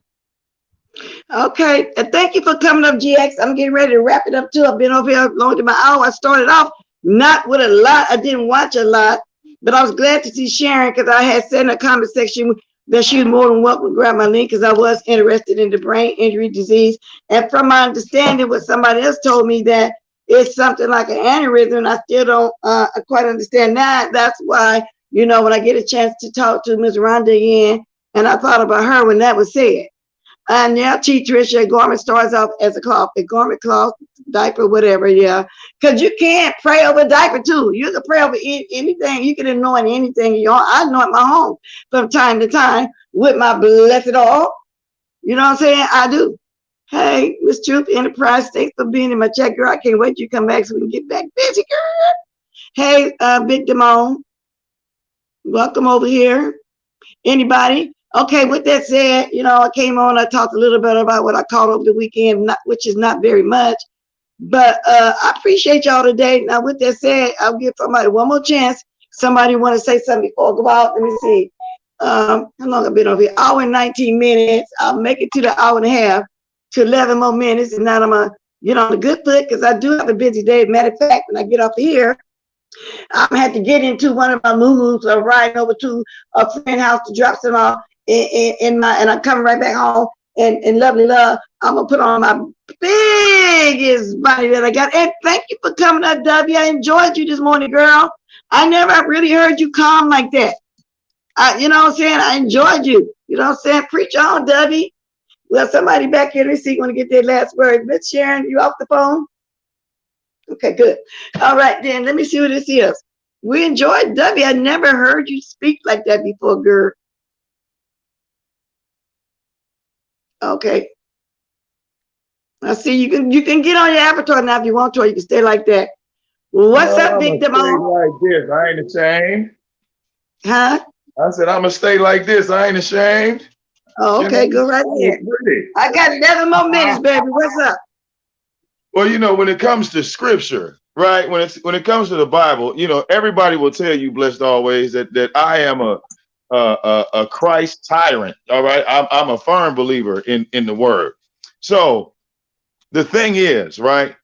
Okay, thank you for coming up, GX. I'm getting ready to wrap it up too. I've been over here long to my hour. I started off not with a lot. I didn't watch a lot, but I was glad to see Sharon because I had said in the comment section that she was more than welcome to grab my link because I was interested in the brain injury disease. And from my understanding, what somebody else told me that it's something like an aneurysm, and I still don't quite understand that. That's why, when I get a chance to talk to Ms. Rhonda again, and I thought about her when that was said. And yeah, Tricia, a garment starts off as a cloth, a garment, cloth, diaper, whatever, yeah. Because you can't pray over diaper too. You can pray over anything. You can anoint anything. I anoint my home from time to time with my blessed oil. You know what I'm saying? I do. Hey, Miss Truth Enterprise, thanks for being in my chat, girl. I can't wait you come back so we can get back busy, girl. Hey, Big Damone, welcome over here. Anybody? Okay, with that said, I came on, I talked a little bit about what I caught over the weekend, which is not very much, but I appreciate y'all today. Now, with that said, I'll give somebody one more chance. Somebody want to say something before I go out? Let me see. How long I've been over here? Hour and 19 minutes. I'll make it to the hour and a half to 11 more minutes, and now I'm on a good foot because I do have a busy day. Matter of fact, when I get off of here, I'm gonna have to get into one of my moves or riding over to a friend's house to drop some off and I'm coming right back home and lovely love. I'm gonna put on my biggest body that I got. And thank you for coming up, W. I enjoyed you this morning, girl. I never really heard you calm like that. You know what I'm saying? I enjoyed you. You know what I'm saying? Preach on, W. Well, somebody back here, let's see, want to get their last word. Miss Sharon, you off the phone? Okay, good. All right, then, let me see what this is. We enjoyed W. I never heard you speak like that before, girl. Okay. I see you can get on your avatar now if you want to, or you can stay like that. What's up, Big Damone? Like this, I ain't ashamed. Huh? I said I'm gonna stay like this. I ain't ashamed. Oh, okay, go right ahead. I got 11 more minutes, baby. What's up? Well, when it comes to scripture, right? When it comes to the Bible, everybody will tell you, blessed always, that I am a Christ tyrant. All right, I'm a firm believer in the word. So the thing is, right?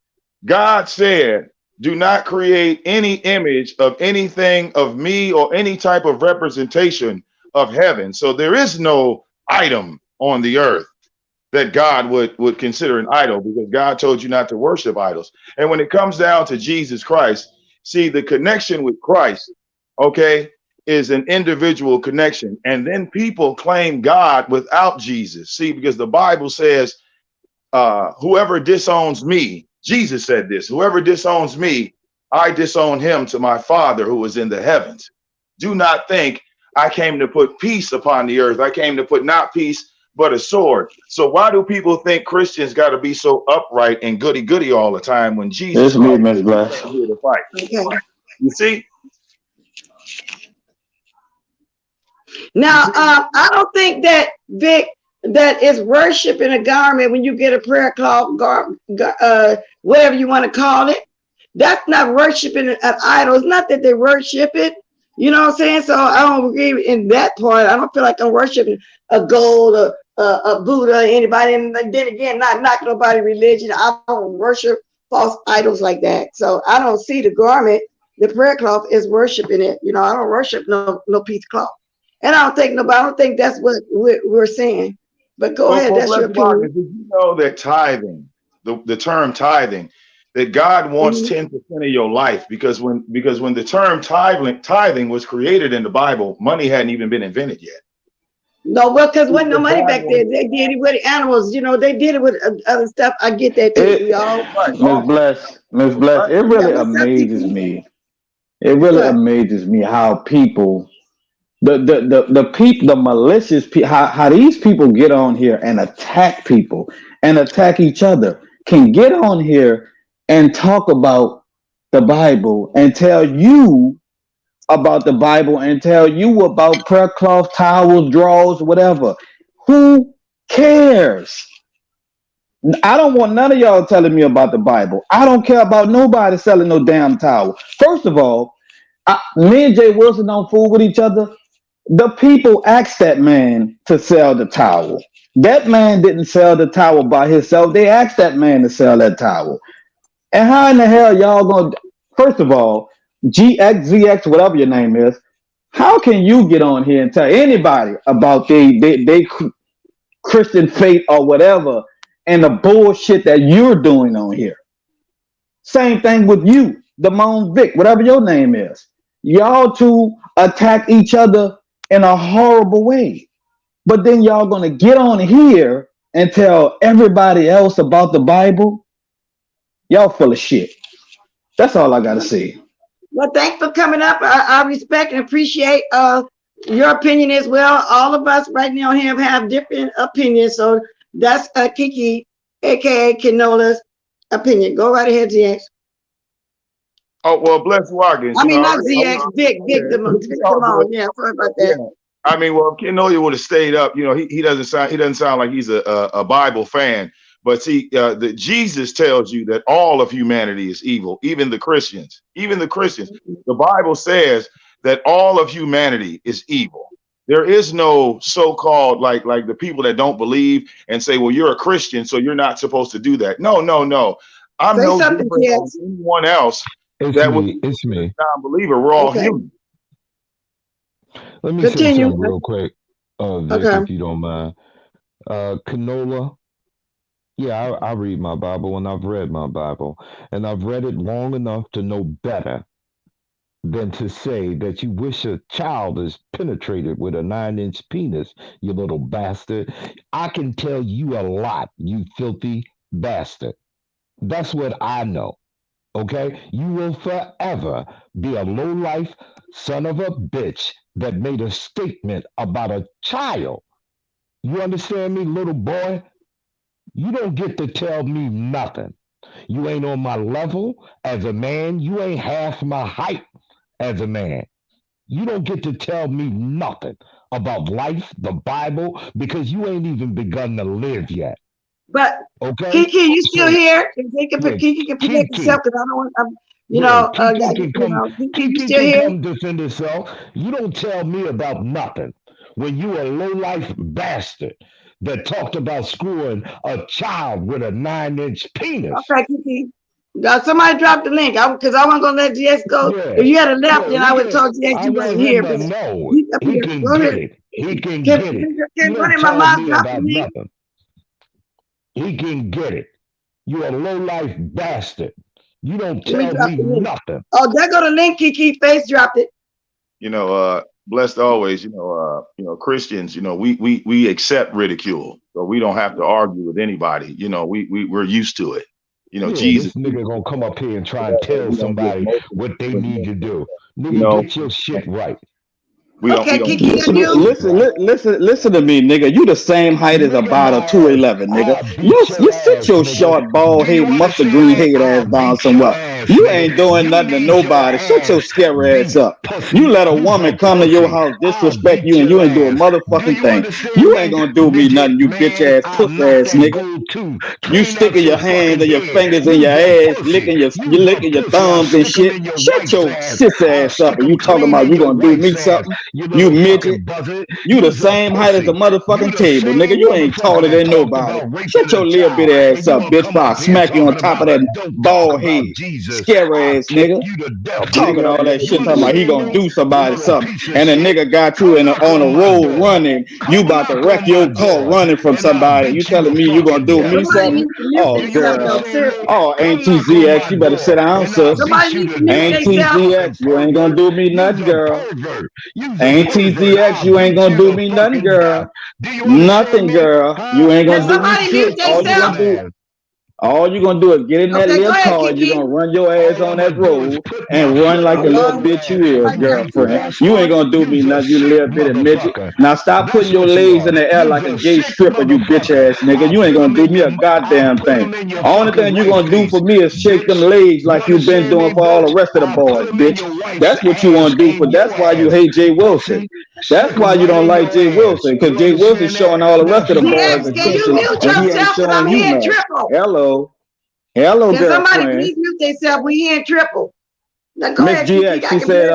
God said, do not create any image of anything of me or any type of representation of heaven. So there is no item on the earth that God would consider an idol, because God told you not to worship idols. And when it comes down to Jesus Christ, see, the connection with Christ, okay, is an individual connection. And then people claim God without Jesus. See, because the Bible says, whoever disowns me, Jesus said this, whoever disowns me, I disown him to my Father who is in the heavens. Do not think I came to put peace upon the earth. I came to put not peace, but a sword. So why do people think Christians got to be so upright and goody all the time when Jesus is here to fight? Okay. You see? Now, I don't think that, Vic, that is worshiping a garment when you get a prayer cloth, whatever you want to call it. That's not worshiping an idol. It's not that they worship it. You know what I'm saying? So I don't agree in that part. I don't feel like I'm worshiping a gold, a Buddha, anybody. And then again, not knocking nobody's religion. I don't worship false idols like that. So I don't see the garment, the prayer cloth, is worshiping it. I don't worship no piece of cloth. And I don't think that's what we're saying. But go ahead, that's your opinion. Did you know that tithing, the term tithing, that God wants 10% of your life, because when the term tithing was created in the Bible, money hadn't even been invented yet. No, well, because wasn't no money back there. They did it with animals. They did it with other stuff. I get that too, y'all. Miss Bless, it really amazes me. It really amazes me how people, the people, the malicious people, how these people get on here and attack people and attack each other, can get on here and talk about the Bible and tell you about the Bible and tell you about prayer cloth, towels, drawers, whatever. Who cares? I don't want none of y'all telling me about the Bible. I don't care about nobody selling no damn towel. First of all, me and Jay Wilson don't fool with each other. The people asked that man to sell the towel. That man didn't sell the towel by himself. They asked that man to sell that towel. And how in the hell y'all gonna? First of all, GX, whatever your name is, how can you get on here and tell anybody about they Christian faith or whatever and the bullshit that you're doing on here? Same thing with you, Damone, Vic, whatever your name is. Y'all two attack each other in a horrible way. But then y'all gonna get on here and tell everybody else about the Bible? Y'all full of shit. That's all I gotta say. Well, thanks for coming up. I respect and appreciate your opinion as well. All of us right now here have different opinions. So that's Kiki, aka Canola's opinion. Go right ahead, ZX. Oh, well, bless Watkins. I mean, not ZX, Vic, come on. Yeah, sorry about that. Yeah. I mean, well, Kenolia would have stayed up. He doesn't sound like he's a Bible fan. But see, Jesus tells you that all of humanity is evil, even the Christians. Even the Christians. The Bible says that all of humanity is evil. There is no so-called like the people that don't believe and say, well, you're a Christian, so you're not supposed to do that. No. I'm no different from anyone else. It's me. Non-believer. We're all human. Let me say something real quick, Vic, if you don't mind. Canola. Yeah, I read my Bible and I've read my Bible, and I've read it long enough to know better than to say that you wish a child is penetrated with a 9-inch penis, you little bastard. I can tell you a lot, you filthy bastard. That's what I know. Okay? You will forever be a low-life son of a bitch that made a statement about a child. You understand me, little boy? You don't get to tell me nothing. You ain't on my level as a man. You ain't half my height as a man. You don't get to tell me nothing about life, the Bible, because you ain't even begun to live yet. But okay, Kiki, you still here? Kiki can protect himself because I don't want. Kiki, you Kiki still can here? come defend herself. You don't tell me about nothing when you a low life bastard that talked about screwing a child with a 9-inch penis. Okay, Kiki. Somebody drop the link because I wasn't gonna let GX go. Yeah. If you had left, then I would have told GX you wasn't here. But he can get it. He can get it. You don't tell me about nothing. He can get it. You a low life bastard. You don't tell me nothing. Oh, there go the link. Kiki face dropped it. Blessed always. Christians. We accept ridicule, so we don't have to argue with anybody. We're used to it. Jesus. This nigga gonna come up here and try and tell somebody what they need to do. Nigga, get your shit right. Listen to me, nigga. You the same height as about a 211, nigga. You sit your short, bald head, mustard green head ass down somewhere. You ain't doing nothing to nobody. Shut your scary ass up. You let a woman come to your house, disrespect you, and you ain't doing motherfucking thing. You ain't gonna do me nothing, you bitch ass, puss ass nigga. You sticking your hands and your fingers in your ass, licking your thumbs and shit. Shut your sis ass up, and you talking about you gonna do me something? You midget. You the same height as a motherfucking table, nigga. You ain't taller than nobody. Shut your little bitty ass up, bitch. Before I smack you on top of that bald head. Scary ass nigga. Talking all that shit, talking about he gonna do somebody something. And a nigga got you on a road running. You about to wreck your car running from somebody. You telling me you gonna do me something? Oh, girl. Oh, Auntie ZX, you better sit down, sis. Auntie ZX, you ain't gonna do me nothing, girl. Auntie ZX, you ain't gonna do me nothing, girl. Nothing, girl. You ain't gonna do me shit. All you gonna do is get in that little car. You're gonna run your ass on that road and run like the little bitch you is, girlfriend. You ain't gonna do me nothing, you little bitty midget. Now stop putting your legs in the air like a gay stripper, you bitch ass nigga. You ain't gonna do me a goddamn thing. Only thing you gonna do for me is shake them legs like you been doing for all the rest of the boys, bitch. That's what you wanna do. That's why you hate Jay Wilson. That's why you don't like Jay Wilson, because Jay Wilson's showing all the rest of the boys attention, and he ain't showing you nothing. Hello, can girlfriend. Somebody please mute themselves. We hearing triple. Miss GX, she said,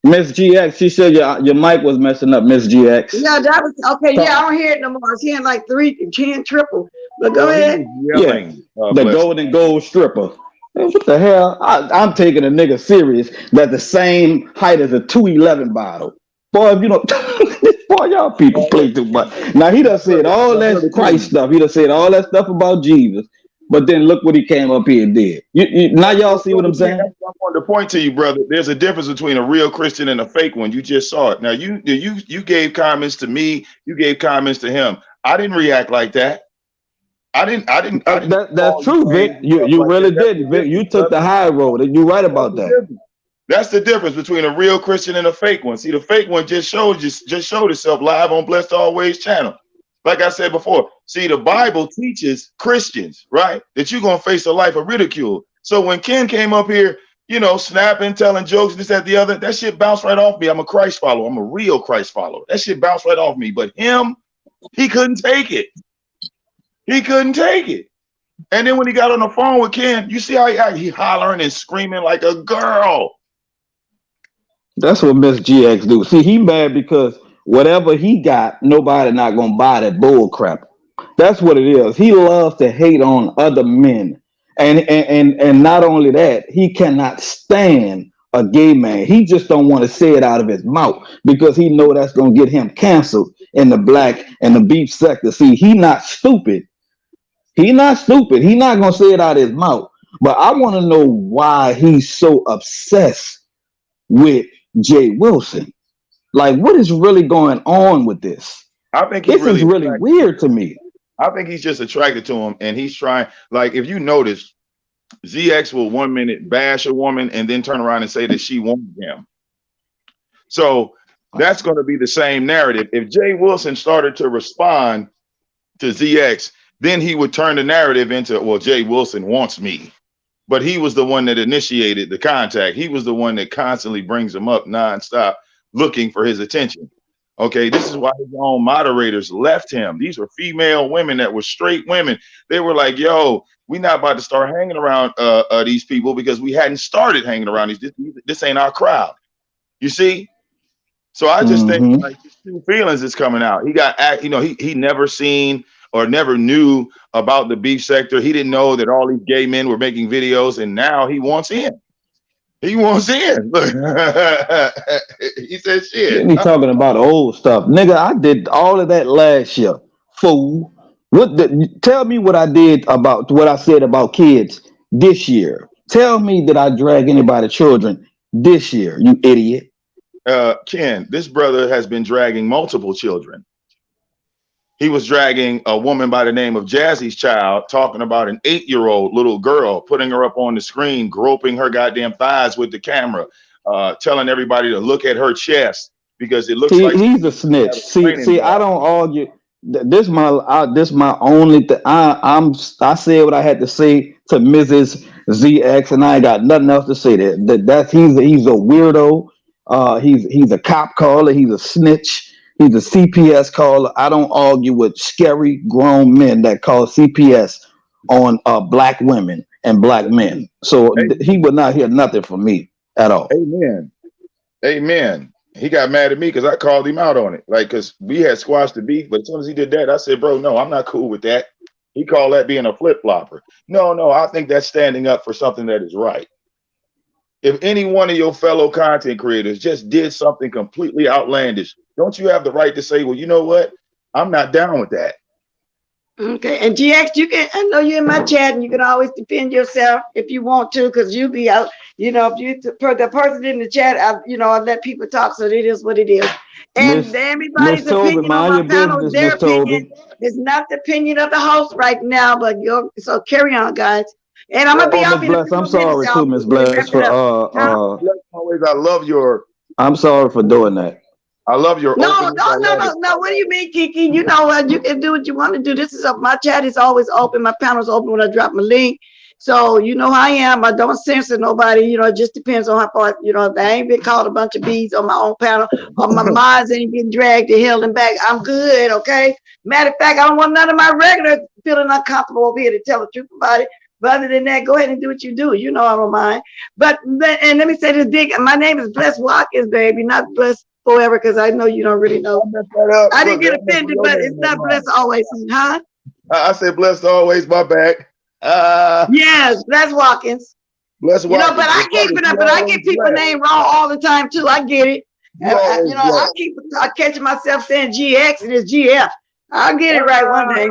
Miss GX, she said your mic was messing up, Miss GX. Yeah, that was okay. Yeah, I don't hear it no more. I was hearing like hearing triple. But go ahead. Yeah, the golden gold stripper. What the hell? I'm taking a nigga serious that the same height as a 211 bottle. Boy, if you don't, boy, y'all people play too much. Now he done said all that Christ stuff. He done said all that stuff about Jesus. But then look what he came up here and did. Now y'all see what I'm saying? I wanted to point to you, brother. There's a difference between a real Christian and a fake one. You just saw it. Now you gave comments to me. You gave comments to him. I didn't react like that. I didn't. That's true, Vic. You really didn't, Vic. You took the high road, and you're right about that. That's the difference between a real Christian and a fake one. See, the fake one just showed itself live on Blessed Always channel. Like I said before, see, the Bible teaches Christians, right, that you're gonna face a life of ridicule. So when Ken came up here, snapping, telling jokes, this, that, the other, that shit bounced right off me. I'm a Christ follower. I'm a real Christ follower. That shit bounced right off me. But him, he couldn't take it. He couldn't take it. And then when he got on the phone with Ken, you see how he hollering and screaming like a girl. That's what Miss GX do. See, he mad because whatever he got, nobody not gonna buy that bull crap. That's what it is. He loves to hate on other men. And not only that, he cannot stand a gay man. He just don't want to say it out of his mouth because he know that's gonna get him canceled in the black and the beef sector. See, he not stupid. He not stupid. He not gonna say it out of his mouth. But I want to know why he's so obsessed with Jay Wilson. Like, what is really going on with this? I think he This is really really attracted to weird to him. me. I think he's just attracted to him, and he's trying. Like, if you notice, ZX will 1 minute bash a woman and then turn around and say that she wanted him. So that's going to be the same narrative. If Jay Wilson started to respond to ZX, then he would turn the narrative into, well, Jay Wilson wants me. But he was the one that initiated the contact. He was the one that constantly brings him up nonstop, looking for his attention. Okay, this is why his own moderators left him. These were female women that were straight women. They were like, yo, we're not about to start hanging around these people because we hadn't started hanging around these. This ain't our crowd. You see? So I just think like his true feelings is coming out. He got, he never seen or never knew about the beef sector. He didn't know that all these gay men were making videos, and now he wants in. He wants in. Look, he said, "Shit." Then he talking about old stuff, nigga. I did all of that last year, fool. Tell me what I did about what I said about kids this year. Tell me that I drag anybody's children this year, you idiot. Ken, this brother has been dragging multiple children. He was dragging a woman by the name of Jazzy's Child, talking about an 8-year-old little girl, putting her up on the screen, groping her goddamn thighs with the camera, telling everybody to look at her chest because it looks like He's a snitch. See, I don't argue. This my only thing. I said what I had to say to Mrs. ZX, and I ain't got nothing else to say. He's a weirdo. He's a cop caller. He's a snitch. He's a CPS caller. I don't argue with scary grown men that call CPS on black women and black men. So he would not hear nothing from me at all. Amen. Amen. He got mad at me because I called him out on it. Like, because we had squashed the beef, but as soon as he did that, I said, bro, no, I'm not cool with that. He called that being a flip-flopper. No, I think that's standing up for something that is right. If any one of your fellow content creators just did something completely outlandish, don't you have the right to say, well, you know what? I'm not down with that. Okay, and GX, I know you're in my chat, and you can always defend yourself if you want to, because you be out, if you the person in the chat, I let people talk, so it is what it is. And everybody's opinion on my panel, their opinion is not the opinion of the host right now, but so carry on, guys. And I'm gonna be off in a few I'm sorry too, Miss Bless, for I love your. I'm sorry for doing that. I love your. No. What do you mean, Kiki? You know what? You can do what you want to do. This is my chat is always open. My panel's open when I drop my link. So you know how I am. I don't censor nobody. It just depends on how far. If I ain't been called a bunch of bees on my own panel, or my mods ain't getting dragged to hell and back, I'm good. Okay. Matter of fact, I don't want none of my regulars feeling uncomfortable over here to tell the truth about it. But other than that, go ahead and do what you do. I don't mind. And let me say this, Dick. My name is Bless Watkins, baby, not Bless Forever, because I know you don't really know. I didn't get offended, but it's not Bless Always, huh? I said Blessed Always, my back. Yes, Bless Watkins. Bless Watkins. But I keep it up, but I get people's name wrong all the time too. I get it. I catch myself saying GX and it's GF. I'll get it right one day.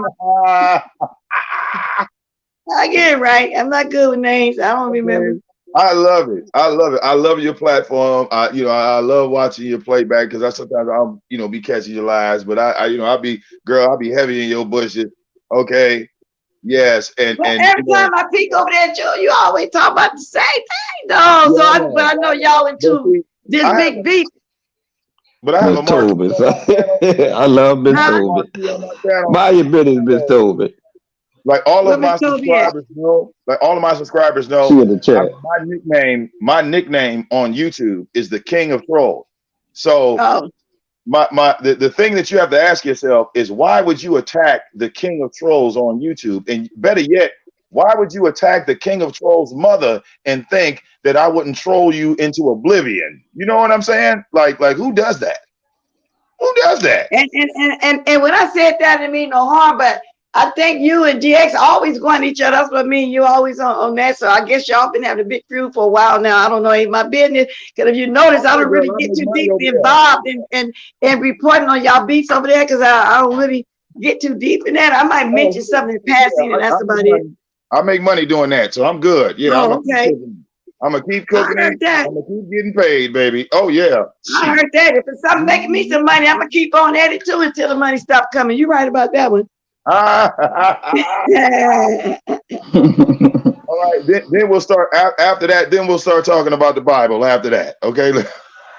I get it right. I'm not good with names. I don't remember. I love it. I love your platform. I love watching your playback because I sometimes I'll be catching your lies, but I'll be heavy in your bushes. Okay. Yes. And every time I peek over there, Joe, you always talk about the same thing, though. Yeah. So I know y'all into this big beef. But I have a Tobin. I love Miss Tobin. Buy your business, Miss Tobin. Like all of my subscribers know. My nickname on YouTube is the King of Trolls. So the thing that you have to ask yourself is, why would you attack the King of Trolls on YouTube? And better yet, why would you attack the King of Trolls' mother and think that I wouldn't troll you into oblivion? You know what I'm saying? Like who does that? Who does that? And when I said that, I didn't mean no harm, but I think you and GX always going at each other. That's what I mean. You always on that. So I guess y'all been having a big feud for a while now. I don't know, ain't my business. Because if you notice, I don't really get too deeply involved in reporting on y'all beefs over there, because I don't really get too deep in that. I might mention something in passing, and that's about it. I make money doing that, so I'm good. Yeah, I'm Oh, okay. gonna keep I cooking heard it. that. I'm gonna keep getting paid, baby. Oh yeah. I heard that. If it's something making me some money, I'm gonna keep on at it too until the money stops coming. You right about that one. Yeah. All right, then we'll start after that. Then we'll start talking about the Bible after that. Okay. But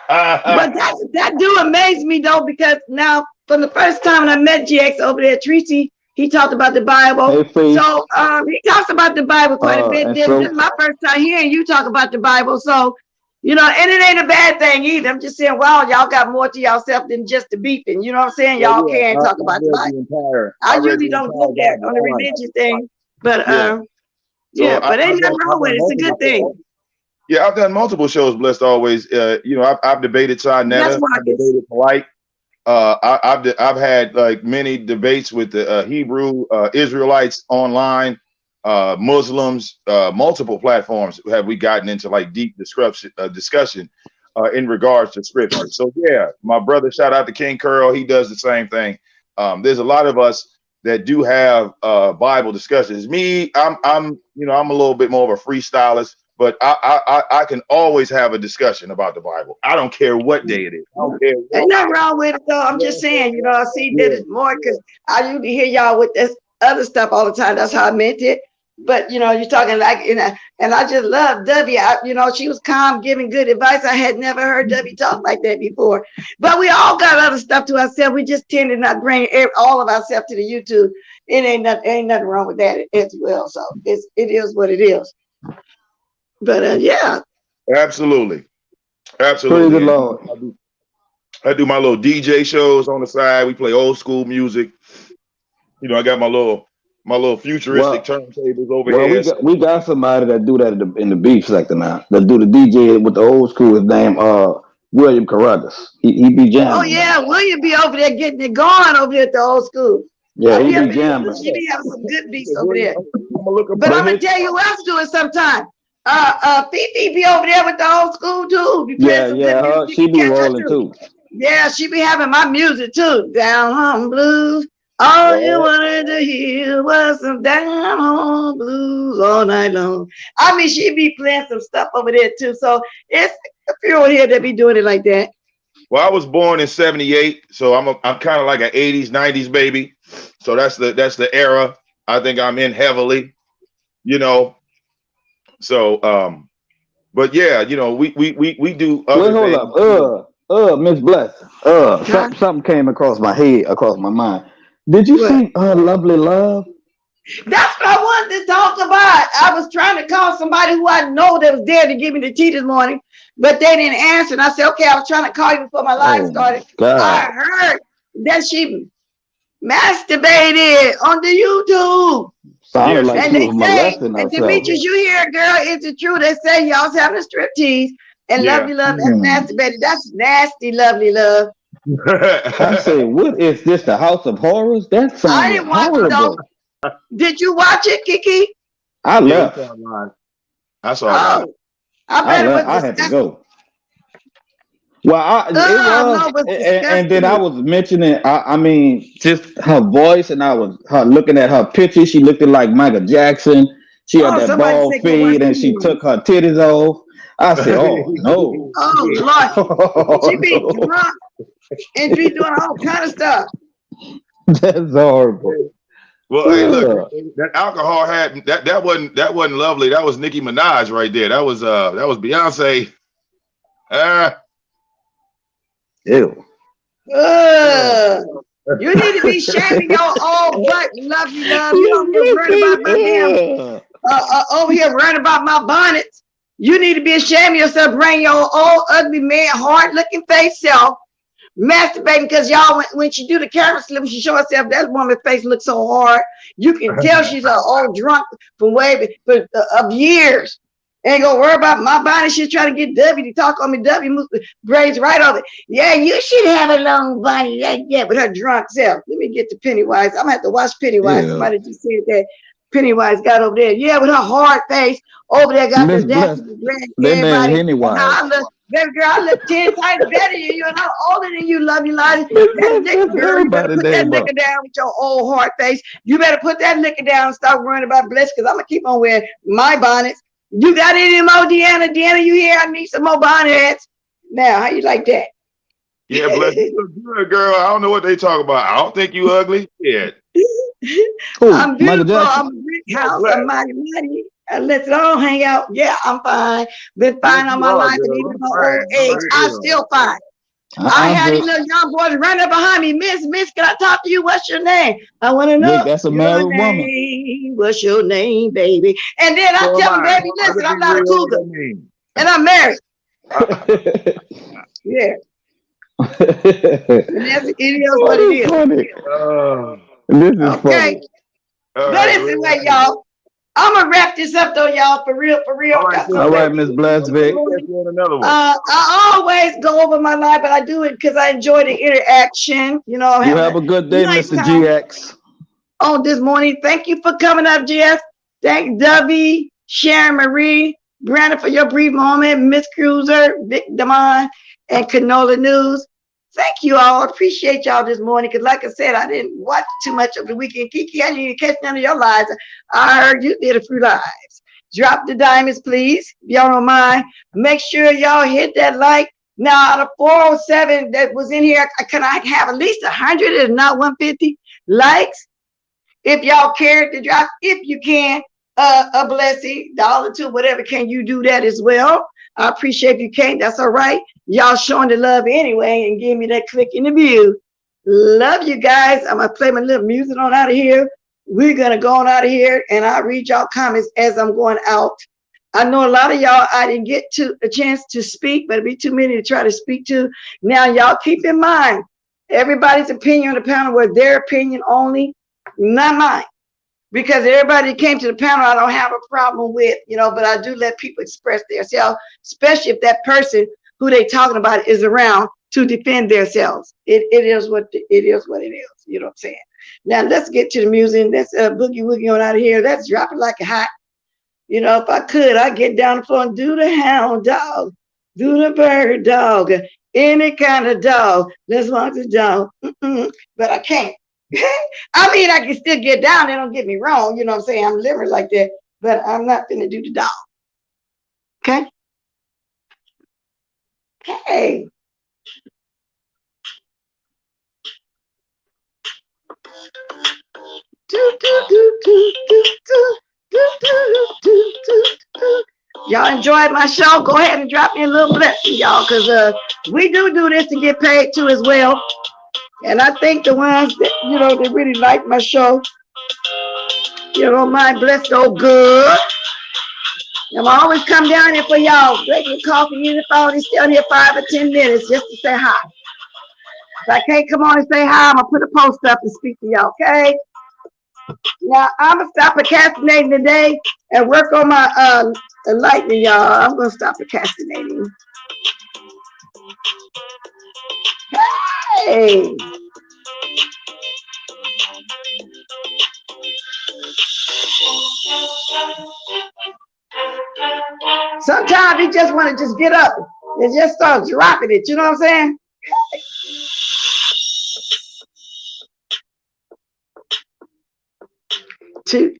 that do amaze me though, because now from the first time when I met GX over there, Tracy, he talked about the Bible. Hey, So he talks about the Bible quite a bit. and This so is my first time hearing you talk about the Bible. So, you know, and it ain't a bad thing either. I'm just saying, wow, y'all got more to yourself than just the beeping. You know what I'm saying? Y'all can talk about the Bible. I usually don't go there on the religion thing, but yeah, but ain't nothing wrong with it. It's a good thing. Yeah, I've done multiple shows. Blessed always. You know, I've debated Sinetta. I've debated Polite. I've had like many debates with the Hebrew Israelites online, Muslims, multiple platforms have we gotten into like deep discussion in regards to scripture. So yeah, my brother, shout out to King Curl. He does the same thing. There's a lot of us that do have Bible discussions. Me, I'm you know, I'm a little bit more of a freestylist. But I can always have a discussion about the Bible. I don't care what day it is. I don't care. Ain't nothing wrong with it though. I'm just saying, you know, I see that it's more because I usually hear y'all with this other stuff all the time. That's how I meant it. But you know, you're talking like, and I just love W. You know, she was calm, giving good advice. I had never heard W talk like that before. But we all got other stuff to ourselves. We just tend to not bring all of ourselves to the YouTube. It ain't nothing wrong with that as well. So it is what it is. But yeah, absolutely. Praise the Lord. I do my little DJ shows on the side. We play old school music. You know, I got my little futuristic turntables over here. We got somebody that do that in the beach sector now. That do the DJ with the old school. His name William Carruthers. He be jamming. Oh yeah, William be over there getting it going over there at the old school. Yeah, he be jamming. She be having some good beats over there. But I'm gonna tell you who else do it sometime. Fifi be over there with the old school too. Be playing some good music. She be rolling too. Yeah, she be having my music too. Down home blues. All you wanted to hear was some down home blues all night long. I mean, she be playing some stuff over there too. So it's a few over here that be doing it like that. Well, I was born in '78, so I'm kind of like an '80s, '90s baby. So that's the era I think I'm in heavily, you know. So, but yeah, you know, we do other things. Hold up, Miss Bless. Something came across my head, across my mind. Did you sing "Lovely Love"? That's what I wanted to talk about. I was trying to call somebody who I know that was there to give me the tea this morning, but they didn't answer. And I said, okay, I was trying to call you before my live started. I heard that she masturbated on the YouTube. Sounded like and she was molesting and herself. Demetrius, you hear, girl, is it true? They say y'all's having a striptease and Lovely Love has masturbated. That's nasty, Lovely Love. I say, what is this? The House of Horrors? That sounds I didn't watch it though. Did you watch it, Kiki? I left. I saw it. I had to go. Well, it was, and then I was mentioning. I mean, just her voice, and I was looking at her picture. She looked like Michael Jackson. She had that bald fade, and she took her titties off. I said, "Oh no!" Oh Lord, she be drunk and be doing all kind of stuff. That's horrible. Well, hey, look, that alcohol had that wasn't Lovely. That was Nicki Minaj right there. That was Beyonce. Ew. You need to be shaming your old butt, Lovely Love. You don't get worried about my damn over here worrying about my bonnets. You need to be ashamed of yourself, bring your old ugly man, hard looking face self masturbating, because y'all when she do the camera slip, she show herself, that woman's face looks so hard. You can tell she's an old drunk from of years. Ain't gonna worry about my body. She's trying to get W to talk on me. W moves braids right over it. Yeah, you should have a long body like that with her drunk self. Let me get to Pennywise. I'm gonna have to watch Pennywise. Somebody just said that Pennywise got over there. Yeah, with her hard face over there, got the everybody. Baby girl, I look 10 times better than you, and I'm older than you, love you, Lottie. That liquor, girl, you better put that liquor down with your old hard face. You better put that liquor down and stop worrying about Bless, because I'm going to keep on wearing my bonnets. You got any more, Deanna? Deanna, you here? I need some more bonnets. Now, how you like that? Yeah, Bless, you look good, girl. I don't know what they talk about. I don't think you ugly. Yeah. I'm beautiful. I'm a brick house. I'm mighty. Let's all hang out. Yeah, I'm fine. Been fine all my life, and even my old age, I'm still fine. I had these little young boys running behind me. Miss, can I talk to you? What's your name? I want to know that's a your married name. woman. What's your name, baby? And then I tell them, baby, listen, I'm not a cougar, and I'm married. Yeah. And that's it is what it is. This is funny. But listen, wait, y'all. I'm gonna wrap this up though, y'all. For real. All right, Miss Bless Vic. I always go over my life, but I do it because I enjoy the interaction. You know, you have a good day, nice Mr. GX. On this morning, thank you for coming up, Jeff. Thank Dovey, Sharon Marie, Brandon for your brief moment, Miss Cruiser, Vic Damone, and Canola News. Thank you all. Appreciate y'all this morning. Because like I said, I didn't watch too much of the weekend. Kiki, I didn't catch none of your lives. I heard you did a few lives. Drop the diamonds, please. If y'all don't mind. Make sure y'all hit that like. Now, out of 407 that was in here, can I have at least 100 and not 150 likes? If y'all care to drop, if you can, a blessing, $1, $2, whatever, can you do that as well? I appreciate if you can't. That's all right. Y'all showing the love anyway and give me that click in the view. Love you guys. I'm going to play my little music on out of here. We're going to go on out of here, and I'll read y'all comments as I'm going out. I know a lot of y'all, I didn't get to a chance to speak, but it'd be too many to try to speak to. Now, y'all keep in mind, everybody's opinion on the panel was their opinion only, not mine. Because everybody that came to the panel, I don't have a problem with, but I do let people express themselves, especially if that person who they talking about is around to defend themselves. It is what it is. You know what I'm saying? Now let's get to the music. Let's boogie woogie on out of here. Let's drop it like a hot. If I could, I'd get down the floor and do the hound dog, do the bird dog, any kind of dog. Let's walk the dog. But I can't. I mean, I can still get down there, don't get me wrong. You know what I'm saying? I'm living like that, but I'm not gonna do the dog. Okay? Hey. Y'all enjoyed my show? Go ahead and drop me a little blessing, y'all, because we do this to get paid too as well. And I think the ones that, they really like my show, my blessed so good. I'm always come down here for y'all. Break your coffee in the phone and stay on here 5 or 10 minutes just to say hi. If I can't come on and say hi, I'm going to put a post up and speak to y'all, okay? Now, I'm going to stop procrastinating today and work on my lightning, y'all. I'm going to stop procrastinating. Hey! Sometimes you just want to just get up and just start dropping it. You know what I'm saying? Who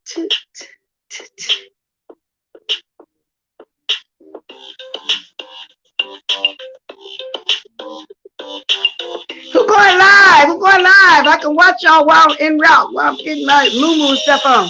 going live? Who going live? I can watch y'all while I'm en route, while I'm getting my moo and stuff on.